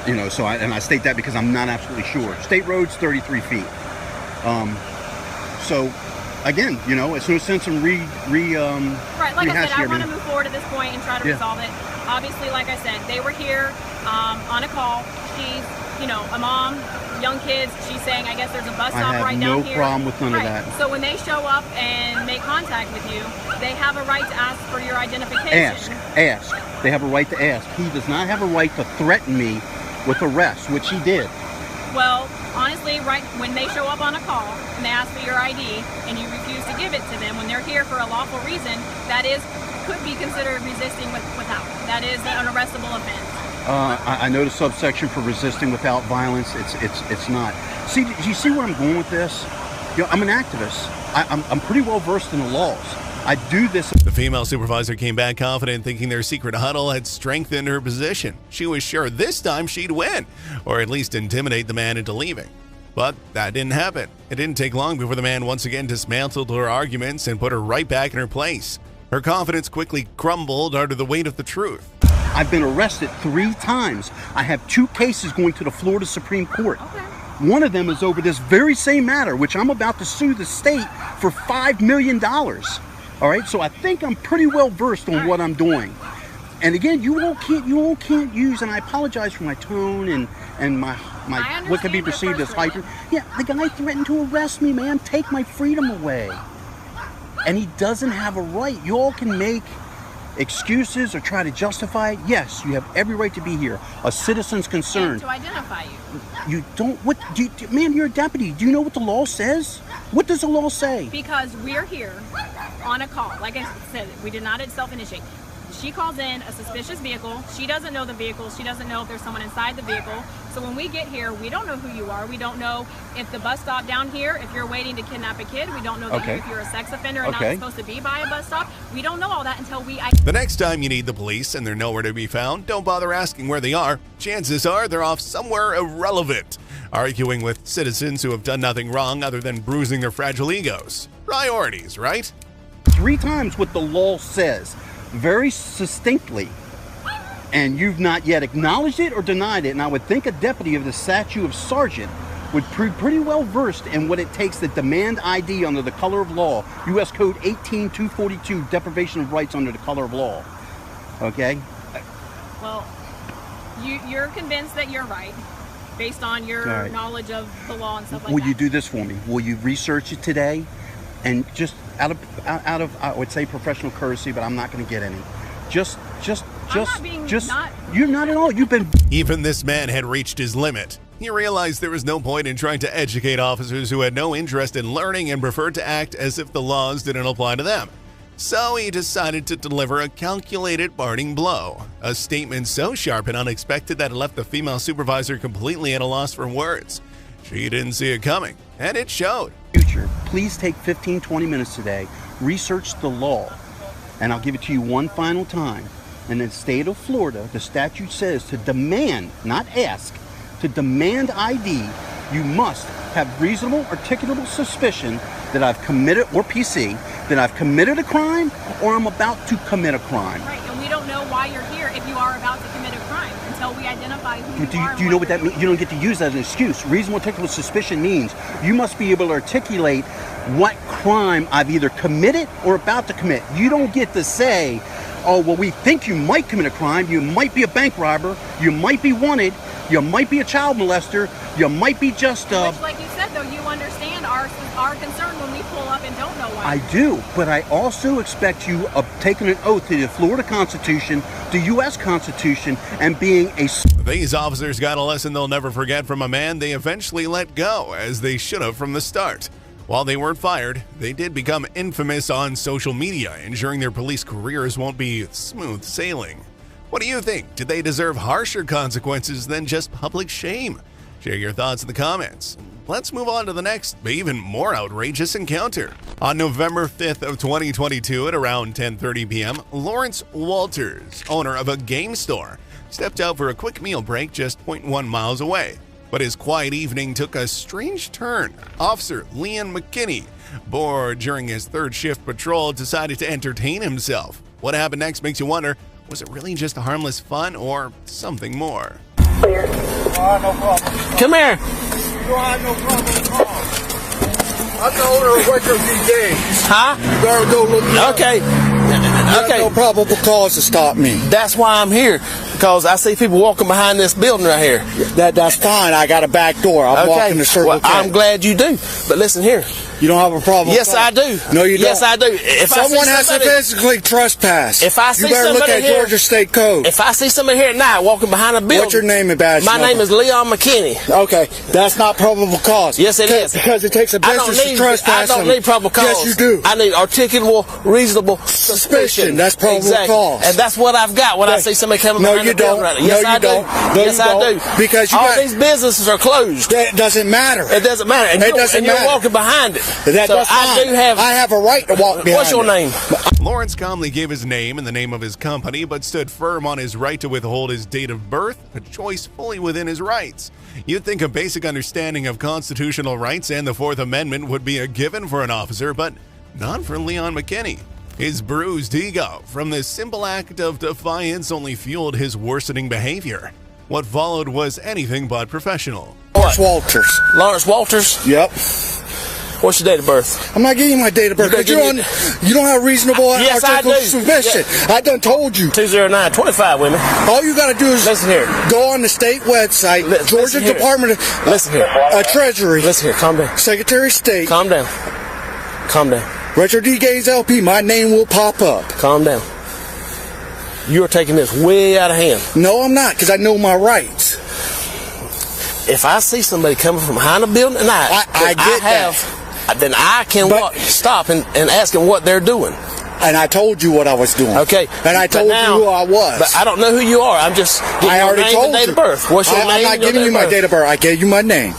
You know, so I state that because I'm not absolutely sure. State roads, 33 feet. So, again, you know, it's no sense in Right, like I said, I want to everything. move forward at this point and try to resolve it. Obviously, like I said, they were here on a call. She's, you know, a mom, young kids. She's saying, I guess there's a bus stop right down here. I have no problem with none of that. So when they show up and make contact with you, they have a right to ask for your identification. Ask. They have a right to ask. He does not have a right to threaten me with arrest, which he did. Well, honestly, right when they show up on a call and they ask for your ID and you refuse to give it to them when they're here for a lawful reason, that could be considered resisting without. That is an arrestable offense. I know the subsection for resisting without violence. It's not. See, do you see where I'm going with this? You know, I'm an activist. I'm pretty well versed in the laws. I do this. The female supervisor came back confident, thinking their secret huddle had strengthened her position. She was sure this time she'd win, or at least intimidate the man into leaving. But that didn't happen. It didn't take long before the man once again dismantled her arguments and put her right back in her place. Her confidence quickly crumbled under the weight of the truth. I've been arrested 3 times. I have 2 cases going to the Florida Supreme Court. Okay. One of them is over this very same matter, which I'm about to sue the state for $5 million. All right, so I think I'm pretty well versed on what I'm doing. And again, you all can't use, and I apologize for my tone and my what could be perceived as hyper. Yeah, the guy threatened to arrest me, man. Take my freedom away. And he doesn't have a right. You all can make excuses or try to justify it. Yes, you have every right to be here. A citizen's concerned. And to identify you. You don't. Man, you're a deputy. Do you know what the law says? What does the law say? Because we're here on a call. Like I said, we did not self-initiate. She calls in a suspicious vehicle. She doesn't know the vehicle. She doesn't know if there's someone inside the vehicle. So when we get here, we don't know who you are. We don't know if the bus stop down here, if you're waiting to kidnap a kid. We don't know that if you're a sex offender and not supposed to be by a bus stop. We don't know all that until we... The next time you need the police and they're nowhere to be found, don't bother asking where they are. Chances are they're off somewhere irrelevant, arguing with citizens who have done nothing wrong other than bruising their fragile egos. Priorities, right? 3 times what the law says, very succinctly, and you've not yet acknowledged it or denied it. And I would think a deputy of the statute of sergeant would be pretty well versed in what it takes to demand ID under the color of law. U.S. Code 18242, deprivation of rights under the color of law. Okay? Well, you're convinced that you're right based on your knowledge of the law and stuff like that. Will you do this for me? Will you research it today? And just out of I would say professional courtesy, but I'm not going to get any. You're not at all. You've been. Even this man had reached his limit. He realized there was no point in trying to educate officers who had no interest in learning and preferred to act as if the laws didn't apply to them. So he decided to deliver a calculated parting blow, a statement so sharp and unexpected that it left the female supervisor completely at a loss for words. She didn't see it coming, and it showed. Future, please take 15-20 minutes today, research the law, and I'll give it to you one final time. In the state of Florida, the statute says to demand, not ask, to demand ID, you must have reasonable articulable suspicion that I've committed, or PC, that I've committed a crime or I'm about to commit a crime. Right, and we don't know why you're here if you are about to commit a crime until we identify who you are. Do you know what that means? You don't get to use that as an excuse. Reasonable articulable suspicion means you must be able to articulate what crime I've either committed or about to commit. You don't get to say, oh, well, we think you might commit a crime, you might be a bank robber, you might be wanted, You might be a child molester. You might be just Which, like you said, though, you understand our concern when we pull up and don't know why. I do, but I also expect you of taking an oath to the Florida Constitution, the U.S. Constitution, and being a... These officers got a lesson they'll never forget from a man they eventually let go, as they should have from the start. While they weren't fired, they did become infamous on social media, ensuring their police careers won't be smooth sailing. What do you think? Did they deserve harsher consequences than just public shame? Share your thoughts in the comments. Let's move on to the next, even more outrageous encounter. On November 5th of 2022 at around 10:30 p.m., Lawrence Walters, owner of a game store, stepped out for a quick meal break just 0.1 miles away. But his quiet evening took a strange turn. Officer Leon McKinney, bored during his third shift patrol, decided to entertain himself. What happened next makes you wonder, was it really just harmless fun or something more? No problem. Come here. You don't have no problem at all. I'm the owner of Retro Games. Huh? You better go look me up. Okay. You have Okay. no probable cause to stop me. That's why I'm here, because I see people walking behind this building right here. That's fine. I got a back door. I'm walking the Circle Well, K. I'm glad you do. But listen here. You don't have a problem. Yes, with I that? do. No, you don't. Yes, I do. If I see Someone has to somebody- physically trespass. If I see you better look somebody at here- Georgia State Code. If I see somebody here at night walking behind a building. What's your name and badge My number? name is Leon McKinney. Okay, that's not probable cause. Yes, it is. Because it takes a I don't business to need. trespass. I don't need probable cause. Yes, you do. I need articulable, reasonable suspicion. That's probable exactly. cause. And that's what I've got when I see somebody coming No, behind you the building don't. right now. No, Yes, you I do. don't. No, Yes, you I don't. do. Because you all got- these businesses are closed. That doesn't matter. It doesn't matter. And It you're, doesn't and you're matter. walking behind it. That's so fine. I have a right to walk behind What's your it. name? Lawrence calmly gave his name and the name of his company, but stood firm on his right to withhold his date of birth, a choice fully within his rights. You'd think a basic understanding of constitutional rights and the Fourth Amendment would be a given for an officer, but not for Leon McKinney. His bruised ego from this simple act of defiance only fueled his worsening behavior. What followed was anything but professional. Lawrence Walters. Lawrence Walters. Yep. What's your date of birth? I'm not giving you my date of birth. You But you don't have reasonable Yes, I article do. of submission. I done told you. 209-25 women. All you got to do is Listen here. go on the state website, Listen Georgia here. Department of Listen here. Treasury, Listen here. Calm down. Secretary of State, Calm down. Calm down. Retro D Games LP. My name will pop up. Calm down. You're taking this way out of hand. No, I'm not, because I know my rights. If I see somebody coming from behind a building tonight, I get then I can stop and ask them what they're doing. And I told you what I was doing. Okay. And I told now, you who I was. But I don't know who you are. I'm just giving I your already name told and date you. of birth. What's your name? I'm not and your giving you my date of birth. I gave you my name.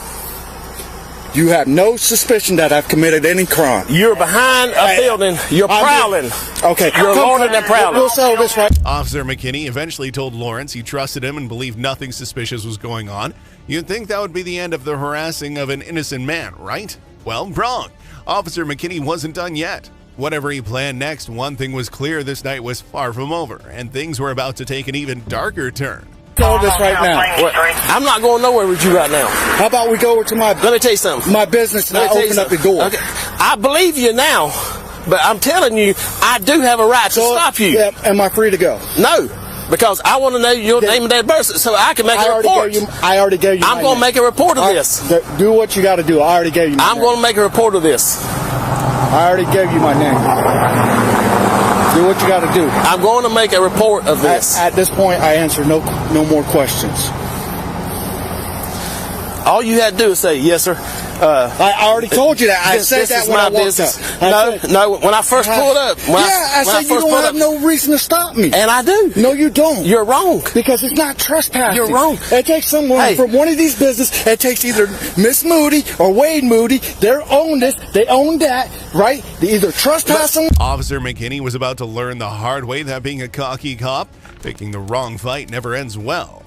You have no suspicion that I've committed any crime. You're behind a building. You're prowling. Okay. You're lording and prowling. We'll settle this right. Officer McKinney eventually told Lawrence he trusted him and believed nothing suspicious was going on. You'd think that would be the end of the harassing of an innocent man, right? Well, wrong. Officer McKinney wasn't done yet. Whatever he planned next, one thing was clear: this night was far from over, and things were about to take an even darker turn. Settle this right now. I'm not going nowhere with you right now. How about we go over to Let me tell you something. my business and I Let me tell you open up the something. door? Okay. I believe you now, but I'm telling you, I do have a right to stop you. Yeah, am I free to go? No, because I want to know your name and date of birth so I can make a report. I already gave you. I'm going to make a report of this. Do what you got to do. I already gave you. I'm going to make a report of this. I already gave you my name. Do what you got to do. I'm going to make a report of this. At this point, I answer no more questions. All you had to do is say, yes, sir. I already told you that. I said that when I walked up. No, when I first pulled up. I said you don't have no reason to stop me. And I do. No, you don't. You're wrong. Because it's not trespassing. You're wrong. It takes someone from one of these businesses. It takes either Miss Moody or Wade Moody. They own this. They own that, right? They either trespass them. Officer McKinney was about to learn the hard way that being a cocky cop, picking the wrong fight never ends well.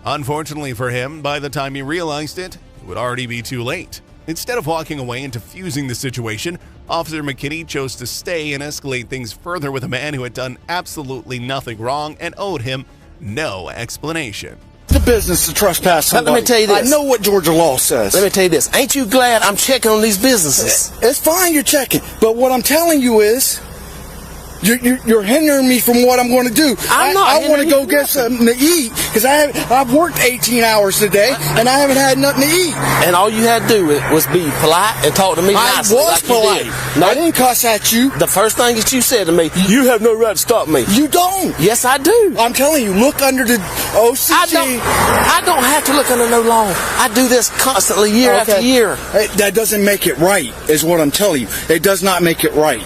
Unfortunately for him, by the time he realized it, it would already be too late. Instead of walking away and diffusing the situation, Officer McKinney chose to stay and escalate things further with a man who had done absolutely nothing wrong and owed him no explanation. The business to trespass somebody. Let me tell you this. I know what Georgia law says. Let me tell you this. Ain't you glad I'm checking on these businesses? It's fine you're checking, but what I'm telling you is, You're hindering me from what I'm going to do. I'm not I want to hindering go you get from something to eat because I've worked 18 hours today and I haven't had nothing to eat. And all you had to do was be polite and talk to me I nicely. was like you polite. did. No, I didn't cuss at you. the first thing that you said to me, you have no right to stop me. You don't. Yes, I do. I'm telling you, look under the OCG. I don't have to look under no law. I do this constantly, year after year. Hey, that doesn't make it right, is what I'm telling you. It does not make it right.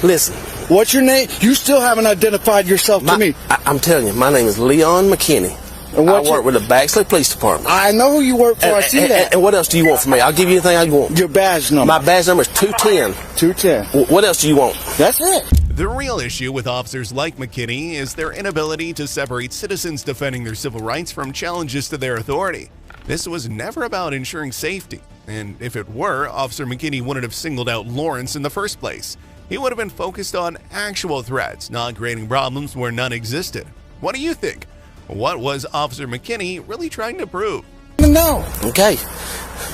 Listen. What's your name? You still haven't identified yourself to me. I'm telling you, my name is Leon McKinney. And I work with the Baxley Police Department. I know who you work for. I see that. And what else do you want from me? I'll give you anything you want. Your badge number. My badge number is 210. 210. What else do you want? That's it. The real issue with officers like McKinney is their inability to separate citizens defending their civil rights from challenges to their authority. This was never about ensuring safety, and if it were, Officer McKinney wouldn't have singled out Lawrence in the first place. He would have been focused on actual threats, not creating problems where none existed. What do you think? What was Officer McKinney really trying to prove? No. Okay.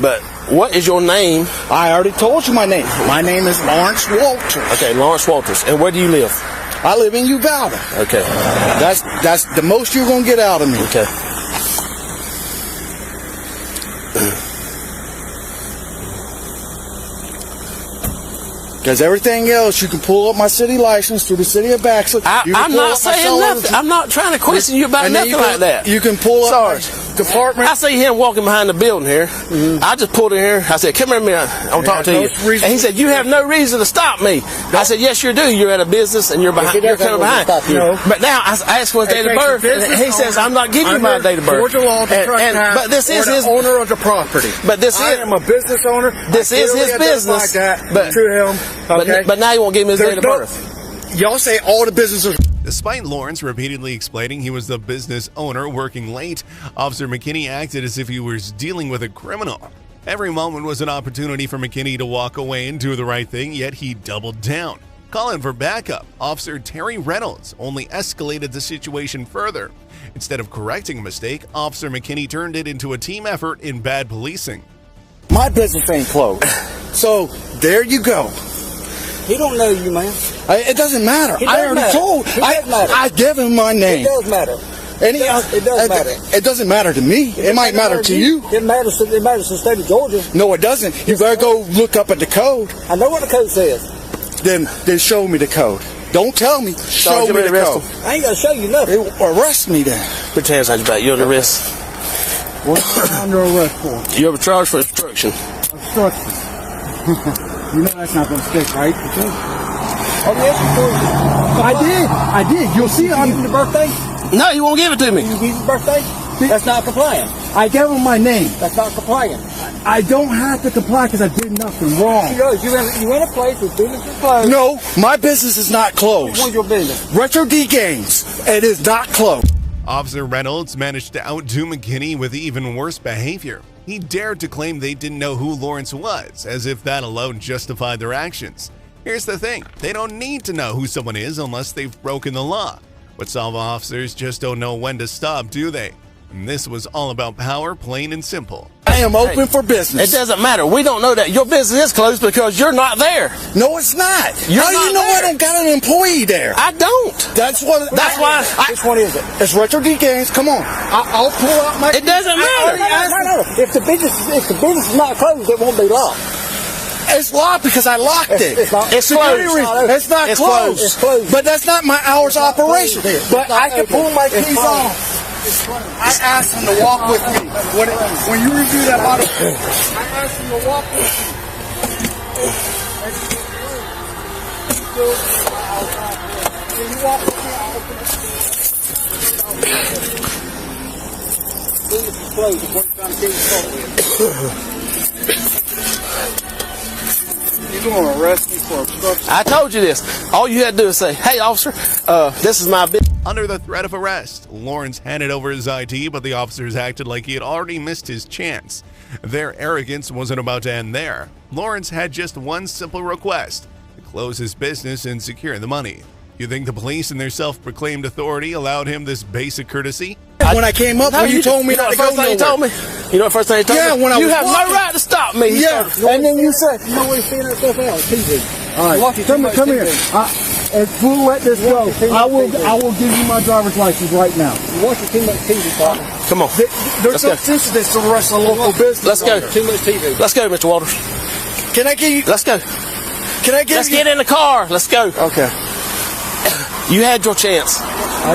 But what is your name? I already told you my name. My name is Lawrence Walters. Okay, Lawrence Walters. And where do you live? I live in Uvalde. Okay. That's the most you're going to get out of me. Okay. Because everything else, you can pull up my city license through the city of Baxley. I'm not saying nothing. I'm not trying to question you about nothing like that. You can pull up my department. I see him walking behind the building here. I just pulled in here. I said, come here a minute. I want to talk to you. And he said, you have no reason to stop me. I said, yes, you do. You're at a business and you're behind. You're coming behind. No. But now I asked for his date of birth. And he says, I'm not giving you my date of birth. Georgia law, But this is his owner of the property. But this I am a business owner. This is his business. To him. Okay. But now you won't give me his date of birth. Y'all say all the businesses. Despite Lawrence repeatedly explaining he was the business owner working late, Officer McKinney acted as if he was dealing with a criminal. Every moment was an opportunity for McKinney to walk away and do the right thing, yet he doubled down. Calling for backup, Officer Terry Reynolds only escalated the situation further. Instead of correcting a mistake, Officer McKinney turned it into a team effort in bad policing. My business ain't closed. So, there you go. He don't know you, man. It doesn't matter. I already told. I give him my name. It does matter. It does matter. It doesn't matter to me. It might matter to you. It matters to the state of Georgia. No, it doesn't. You better go look up at the code. I know what the code says. Then show me the code. Don't tell me. Show me the code. I ain't gonna show you nothing. Arrest me then. Put your hands on your back. You're under arrest. What's under arrest for? You have a charge for obstruction. Obstruction. You know that's not going to stick, right? Oh, yes, I did. You'll see on the birthday. No, you won't give it to me. You give his birthday? That's not compliant. I gave him my name. That's not compliant. I don't have to comply because I did nothing wrong. You in a place where business is closed. No, my business is not closed. What's your business? Retro D Games. It is not closed. Officer Reynolds managed to outdo McKinney with even worse behavior. He dared to claim they didn't know who Lawrence was, as if that alone justified their actions. Here's the thing, they don't need to know who someone is unless they've broken the law. But some officers just don't know when to stop, do they? And this was all about power, plain and simple. I am open for business. It doesn't matter. We don't know that. Your business is closed because you're not there. No, it's not. You're How do you know there. I don't got an employee there? I don't. That's why. Which one is it? It's Retro D Games. Come on. I'll pull out my. It doesn't matter. No. If the business is not closed, it won't be locked. It's locked because I locked it. It's closed. It's not closed. It's closed. But that's not my hours operation. But I can pull my keys off. I asked him to walk with me. When you review that auto, I asked him to walk with me. Can you walk with me? I'll open it. Business is closed. What are you trying to get you You're going to arrest me for obstruction. I told you this. All you had to do is say, hey, officer, this is my business. Under the threat of arrest, Lawrence handed over his ID, but the officers acted like he had already missed his chance. Their arrogance wasn't about to end there. Lawrence had just one simple request: to close his business and secure the money. You think the police in their self-proclaimed authority allowed him this basic courtesy? When I came up, you told me not to go nowhere. You told me? You know the first thing you told me? When I you was have walking. no right to stop me. Yeah, and then you said, You know where you're seeing that stuff out? TV. all right, come here. If we'll let this go, I will give you my driver's license right now. You watch too much TV, partner. Come on. There's no sense of this to the rest of the local business. Let's go. Too much TV. Let's go, Mr. Walters. Can I give you? Let's go. Can I give Let's you? get in the car. Let's go. Okay. You had your chance. I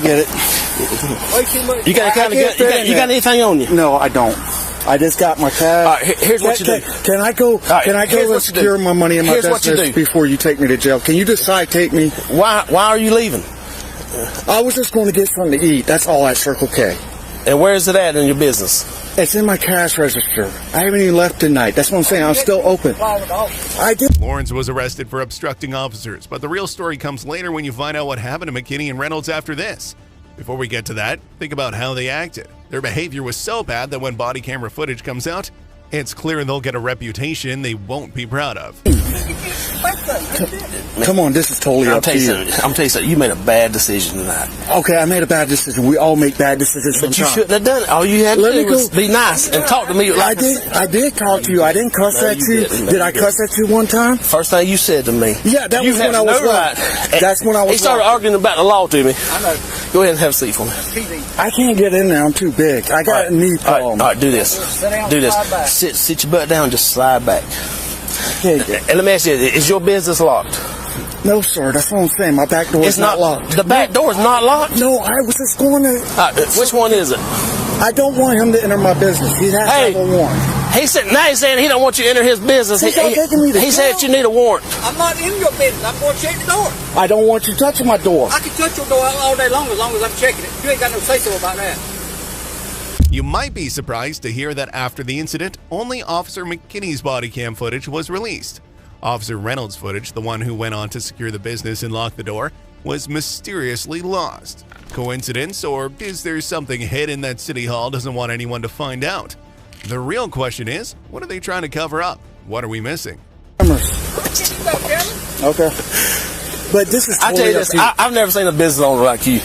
get it. You got you got anything on you? No, I don't. I just got my cash. All right, here's what you do. Can I go? Right, can I go and secure my money in my Here's what you business do. before you take me to jail? Can you just citate me? Why are you leaving? I was just going to get something to eat. That's all at Circle K. And where is it at in your business? It's in my cash register. I haven't even left tonight. That's what I'm saying. I'm still open. I did. Lawrence was arrested for obstructing officers, but the real story comes later when you find out what happened to McKinney and Reynolds after this. Before we get to that, think about how they acted. Their behavior was so bad that when body camera footage comes out, it's clear they'll get a reputation they won't be proud of. Come on, this is totally up to you. I'm telling you something. You made a bad decision tonight. Okay, I made a bad decision. We all make bad decisions But you sometimes. shouldn't have done it. All you had to Let do me was go. be nice and talk to me. Like I did talk to you. I didn't cuss No, at you you. didn't. No, Did I you cuss at you one time? First thing you said to me. Yeah, that You was when have I was no right. right. That's when I was He started right. arguing about the law to me. I know. Go ahead and have a seat for me. I can't get in there. I'm too big. I got a knee problem. All right, do this. Sit down, Do this. slide back. Sit your butt down and just slide back. Okay. And let me ask you, is your business locked? No, sir. That's what I'm saying. My back door is not locked. The back door is not locked? No, I was just going to. Which one is it? I don't want him to enter my business. He has to have a warrant. He said, now he's saying he don't want you to enter his business. He's not taking me to He said jail. you need a warrant. I'm not in your business. I'm going to check the door. I don't want you touching my door. I can touch your door all day long as I'm checking it. You ain't got no say-so about that. You might be surprised to hear that after the incident, only Officer McKinney's body cam footage was released. Officer Reynolds' footage, the one who went on to secure the business and lock the door, was mysteriously lost. Coincidence, or is there something hidden that City Hall doesn't want anyone to find out? The real question is, what are they trying to cover up? What are we missing? Okay. But this is I tell totally you up this, to you. I've never seen a business owner like you.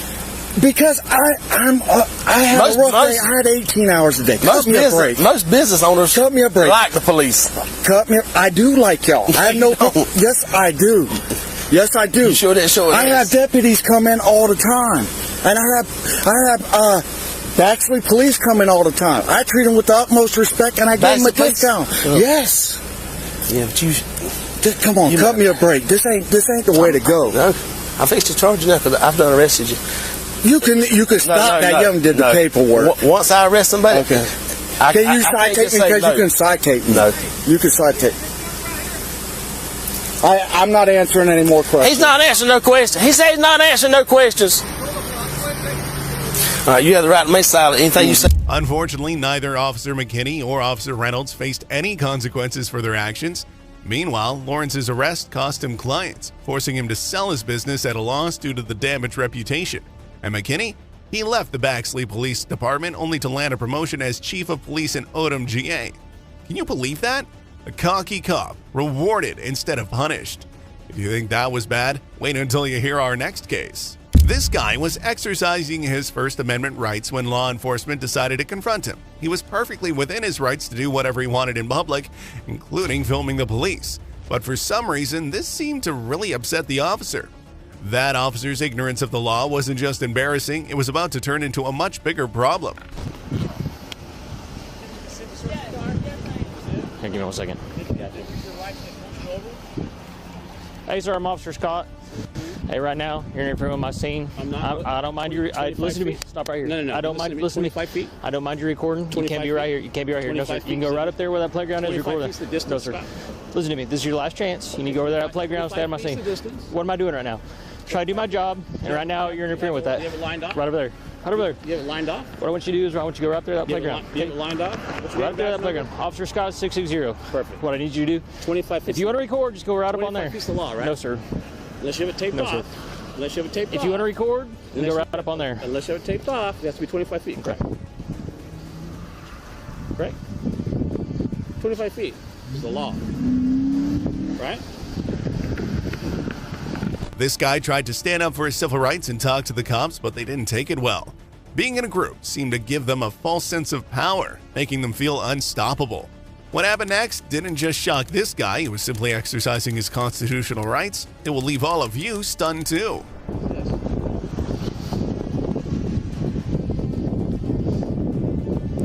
Because I had a rough day. I had 18 hours a day. Cut me a break. Most business owners Cut me a break. like the police. Cut me. I do like y'all. I have no. Yes, I do. Yes, I do. You sure didn't show it? I have deputies come in all the time, and I have actually police come in all the time. I treat them with the utmost respect, and I give them a Basic discount. Oh. Yes. Yeah, but you. Just, come on, cut me a break. This ain't the way to go. No, I fixed your charge now because I've done arrested you. You can stop that young did the paperwork. Once I arrest somebody, Okay. I Can you can't citate just me? say Because no. you can citate me. No. You can citate. I'm not answering any more questions. He's not answering no questions. He said he's not answering no questions. All right, you have the right to remain silent. Anything you say. Unfortunately, neither Officer McKinney or Officer Reynolds faced any consequences for their actions. Meanwhile, Lawrence's arrest cost him clients, forcing him to sell his business at a loss due to the damaged reputation. And McKinney? He left the Baxley Police Department only to land a promotion as Chief of Police in Odom, GA. Can you believe that? A cocky cop, rewarded instead of punished. If you think that was bad, wait until you hear our next case. This guy was exercising his First Amendment rights when law enforcement decided to confront him. He was perfectly within his rights to do whatever he wanted in public, including filming the police. But for some reason, this seemed to really upset the officer. That officer's ignorance of the law wasn't just embarrassing, it was about to turn into a much bigger problem. Here, give me 1 second. Hey, sir, I'm Officer Scott. Hey, right now, you're interfering with my scene. I'm not. I don't mind you. Listen to me. Stop right here. No. I don't mind. Listen to me. 25 feet. I don't mind you recording. You can't be right here. You can't be right here. No, sir. You can go right up there where that playground is. Record that. No, sir. Listen to me. This is your last chance. You need to go over there at that playground. Stay out of my scene. What am I doing right now? Try to do my job, and right now you're interfering with that. You have it lined up? Right over there. Right over there. You have it lined off? What I want you to do is I want you to go right up there to that playground. You have it lined off? Right up there at that playground. Officer Scott 660. Perfect. What I need you to do. 25 feet. If you want to record, just go right up on there. 25 feet's the law, right? No, sir. Unless you have it taped No, off. sir. Unless you have it taped off. If you want to record, then go right up on there. Unless you have it taped off, it has to be 25 feet. Okay. Right? 25 feet is the law. Right? This guy tried to stand up for his civil rights and talk to the cops, but they didn't take it well. Being in a group seemed to give them a false sense of power, making them feel unstoppable. What happened next didn't just shock this guy who was simply exercising his constitutional rights. It will leave all of you stunned too.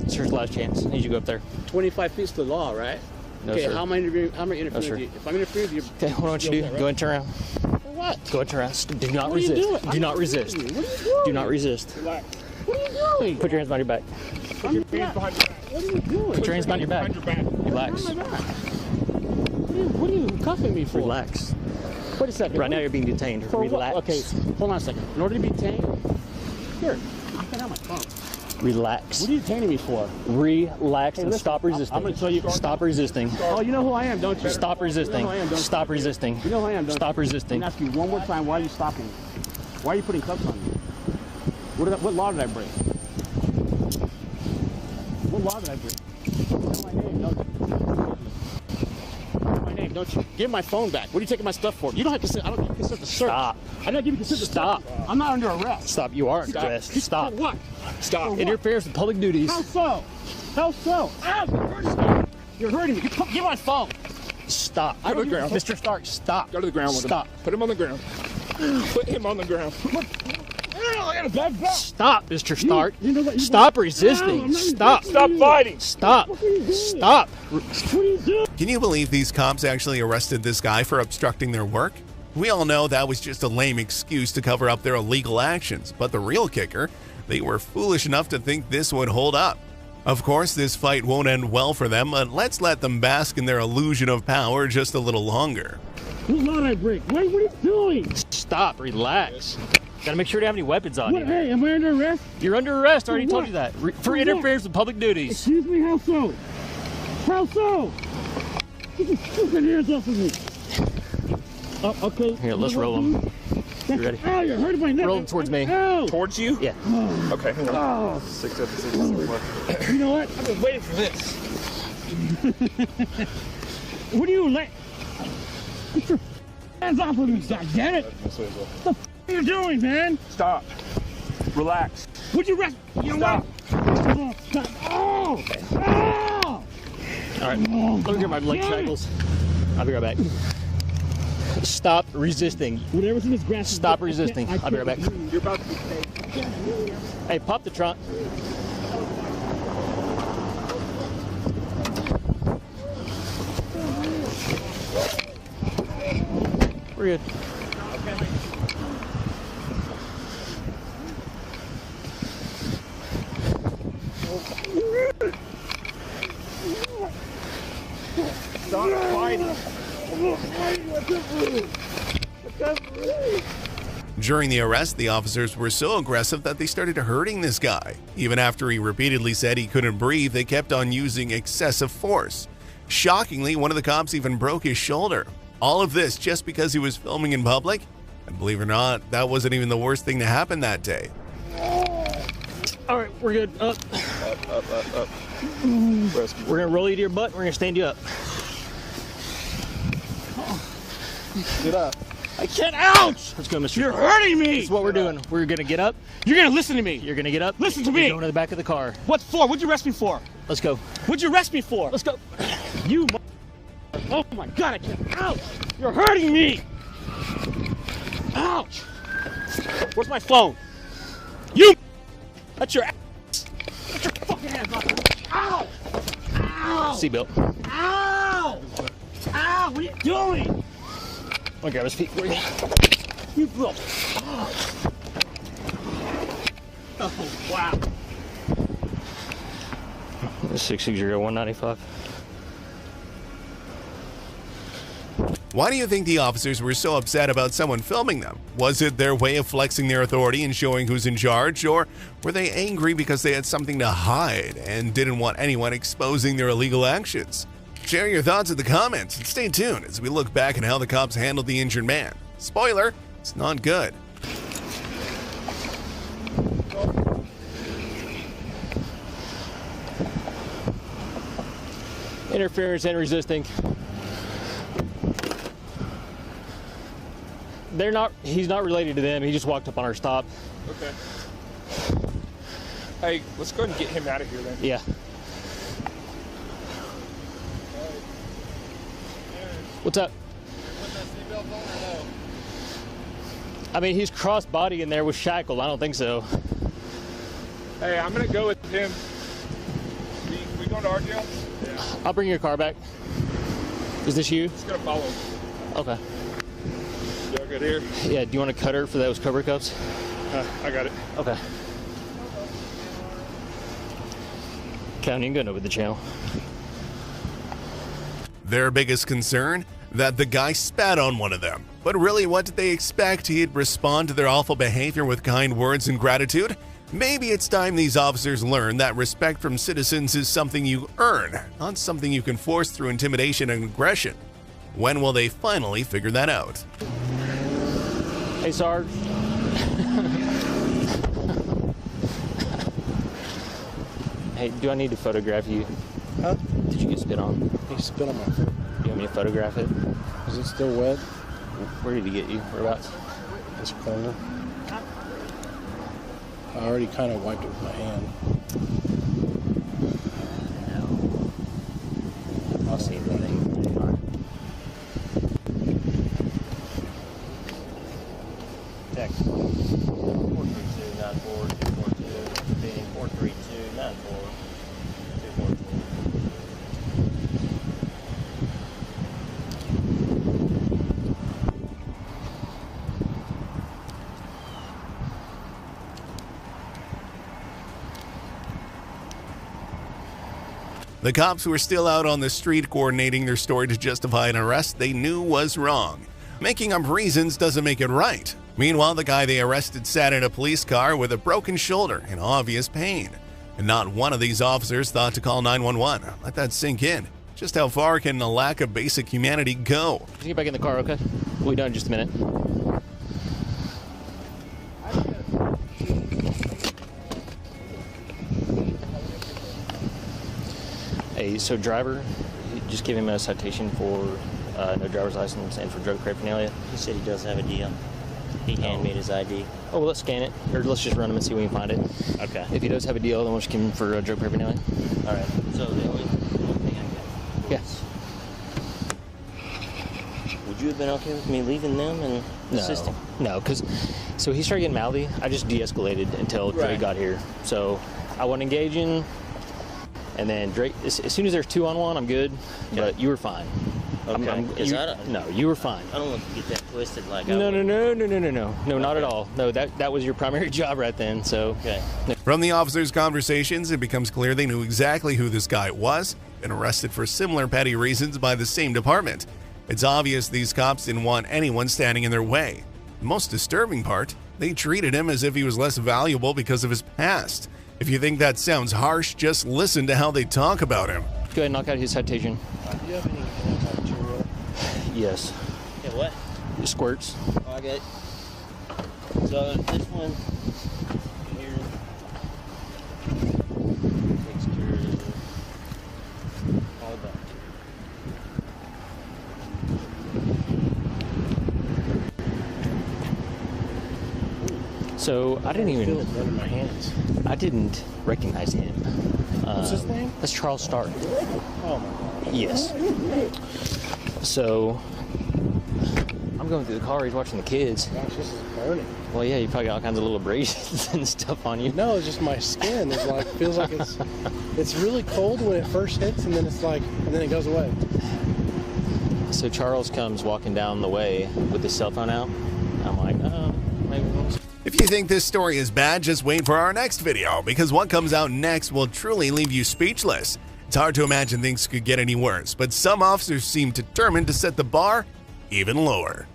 Sir's last chance. I need you to go up there. 25 feet's the law, right? No, okay, sir. how am I interfering with you? If I'm interfering with you... Okay, what I want you to do, go ahead and turn around. For what? Go ahead and turn around. Do not What are you resist. doing? Do not resist. What are you doing? Do not resist. Relax. What are you doing? Put your hands behind your back. Put your hands behind your back. What are you doing? Put your hands behind your back. Relax. Behind my back. What are you cuffing me for? Relax. Wait a second. Right now you're being detained. For Relax. what? Okay, hold on a second. In order to be detained, here, I can have my phone. Relax. What are you detaining me for? Relax and listen, stop resisting. I'm going to tell you. Stop resisting. Oh, you know who I am, don't you? Stop resisting. You know who I am, don't you? Stop resisting. You know who I am, don't Stop you? resisting. I'm going to ask you one more time, why are you stopping me? Why are you putting cuffs on me? What law did I break? What law did I break? You know my name, don't you? My name, don't you? Give my phone back. What are you taking my stuff for? You don't have to sit. I don't give you consent to search. Stop. I don't give you consent to Stop. search. I'm not under arrest. Stop. You are under arrest. Stop. For what? Stop. Interferes with public duties. How so? How so? Ow, you're hurting me. Give my phone. Stop. Go to the ground. Mr. Stark, stop. Go to the ground with Stop. him. Put him on the ground. Put him on the ground. Stop, Mr. Stark. You know what? Stop resisting. Stop. Stop fighting. Stop. Stop. What are you doing? Can you believe these cops actually arrested this guy for obstructing their work? We all know that was just a lame excuse to cover up their illegal actions, but the real kicker, they were foolish enough to think this would hold up. Of course, this fight won't end well for them, but let's let them bask in their illusion of power just a little longer. What law did I break? What are you doing? Stop. Relax. Gotta make sure you have any weapons on you. Hey, am I under arrest? You're under arrest. I already told you that. For For interference with public duties. Excuse me, how so? How so? Get your fucking hands off of me. Oh, okay. Here, let's roll them. You ready? Ow, you're hurting my neck. Roll them towards me. Ow. Towards you? Yeah. Okay, hang on. Oh. 6, 7, 6, 4. You know what? I've been waiting for this. What do you like? Get your hands off of me, goddammit. What the f are you doing, man? Stop. Relax. Would you rest? You know what? Stop. Oh! Oh! All right. Let me get my leg shackles. I'll be right back. Stop resisting. Whatever's in this grass. Stop resisting. I'll be right back. You're about to be paid. Hey, pop the trunk. We're good. Stop fighting. During the arrest, the officers were so aggressive that they started hurting this guy. Even after he repeatedly said he couldn't breathe, they kept on using excessive force. Shockingly, one of the cops even broke his shoulder. All of this just because he was filming in public? And believe it or not, that wasn't even the worst thing to happen that day. All right, we're good. Up. Up. We're gonna roll you to your butt. We're gonna stand you up. Get up. I can't. Ouch! Let's go, Mr. You're Stark. hurting me. This is what we're doing. We're gonna get up. You're gonna listen to me. You're gonna get up. Listen to We're me. going to the back of the car. What for? What'd you arrest me for? Let's go. What'd you arrest me for? Let's go. You. Oh my God! I can't. Ouch! You're hurting me. Ouch! Where's my phone? You. That's your. Get your fucking hands off me. Ow! Ow! Seatbelt. Ow! Ow! What are you doing? I'll grab his feet for you. You look. Oh wow! 660-195. Why do you think the officers were so upset about someone filming them? Was it their way of flexing their authority and showing who's in charge, or were they angry because they had something to hide and didn't want anyone exposing their illegal actions? Share your thoughts in the comments and stay tuned as we look back at how the cops handled the injured man. Spoiler, it's not good. Interference and resisting. He's not related to them. He just walked up on our stop. Okay. Hey, let's go ahead and get him out of here then. Yeah. What's up? I mean, he's cross-body in there with shackled. I don't think so. Hey, I'm gonna go with him. We going to our jail? Yeah. I'll bring your car back. Is this you? Just gonna follow. Okay. Y'all good here? Yeah, do you want a cutter for those Cobra cuffs? I got it. Okay. County, you can go over the channel. Their biggest concern? That the guy spat on one of them. But really, what did they expect? He'd respond to their awful behavior with kind words and gratitude? Maybe it's time these officers learn that respect from citizens is something you earn, not something you can force through intimidation and aggression. When will they finally figure that out? Hey, Sarge. Hey, do I need to photograph you? Huh? Did you get spit on? He spit on my foot. You want me to photograph it? Is it still wet? Where did he get you? Whereabouts? This corner. I already kind of wiped it with my hand. No. I'll see everything. Text 432-94-242, being 432-94-242. The cops who were still out on the street coordinating their story to justify an arrest they knew was wrong. Making up reasons doesn't make it right. Meanwhile, the guy they arrested sat in a police car with a broken shoulder in obvious pain. And not one of these officers thought to call 911. Let that sink in. Just how far can a lack of basic humanity go? Just get back in the car, okay? We'll be done in just a minute. Hey, so driver, just give him a citation for no driver's license and for drug paraphernalia. He said he does have a deal. He handed me his ID. Oh, well, let's scan it, or let's just run him and see if we can find it. Okay. If he does have a deal, then we'll just give him for drug paraphernalia. All right. So the only thing I got. Yes. Would you have been okay with me leaving them and assisting? No, because so he started getting mouthy. I just de-escalated until Drake got here. So I wasn't engaging. And then Drake, as soon as there's 2-on-1, I'm good. Okay. But you were fine. Okay. No, you were fine. I don't want to get that twisted. Like No, not at all. No, that was your primary job right then. So. Okay. From the officers' conversations, it becomes clear they knew exactly who this guy was, and arrested for similar petty reasons by the same department. It's obvious these cops didn't want anyone standing in their way. The most disturbing part, they treated him as if he was less valuable because of his past. If you think that sounds harsh, just listen to how they talk about him. Go ahead and knock out his citation. Do you have any antibacterial? Yes. Yeah, what? Squirts. Oh, I got it. So this one here takes care of all So I didn't even. Feel it in my hands. I didn't recognize him. What's his name? That's Charles Stark. Oh my God. Yes. So I'm going through the car. He's watching the kids. Gosh, this is burning. Well, yeah, you probably got all kinds of little abrasions and stuff on you. No, it's just my skin. It's like feels like it's really cold when it first hits, and then it's like, and then it goes away. So Charles comes walking down the way with his cell phone out. I'm like, oh, maybe we'll. If you think this story is bad, just wait for our next video, because what comes out next will truly leave you speechless. It's hard to imagine things could get any worse, but some officers seem determined to set the bar even lower.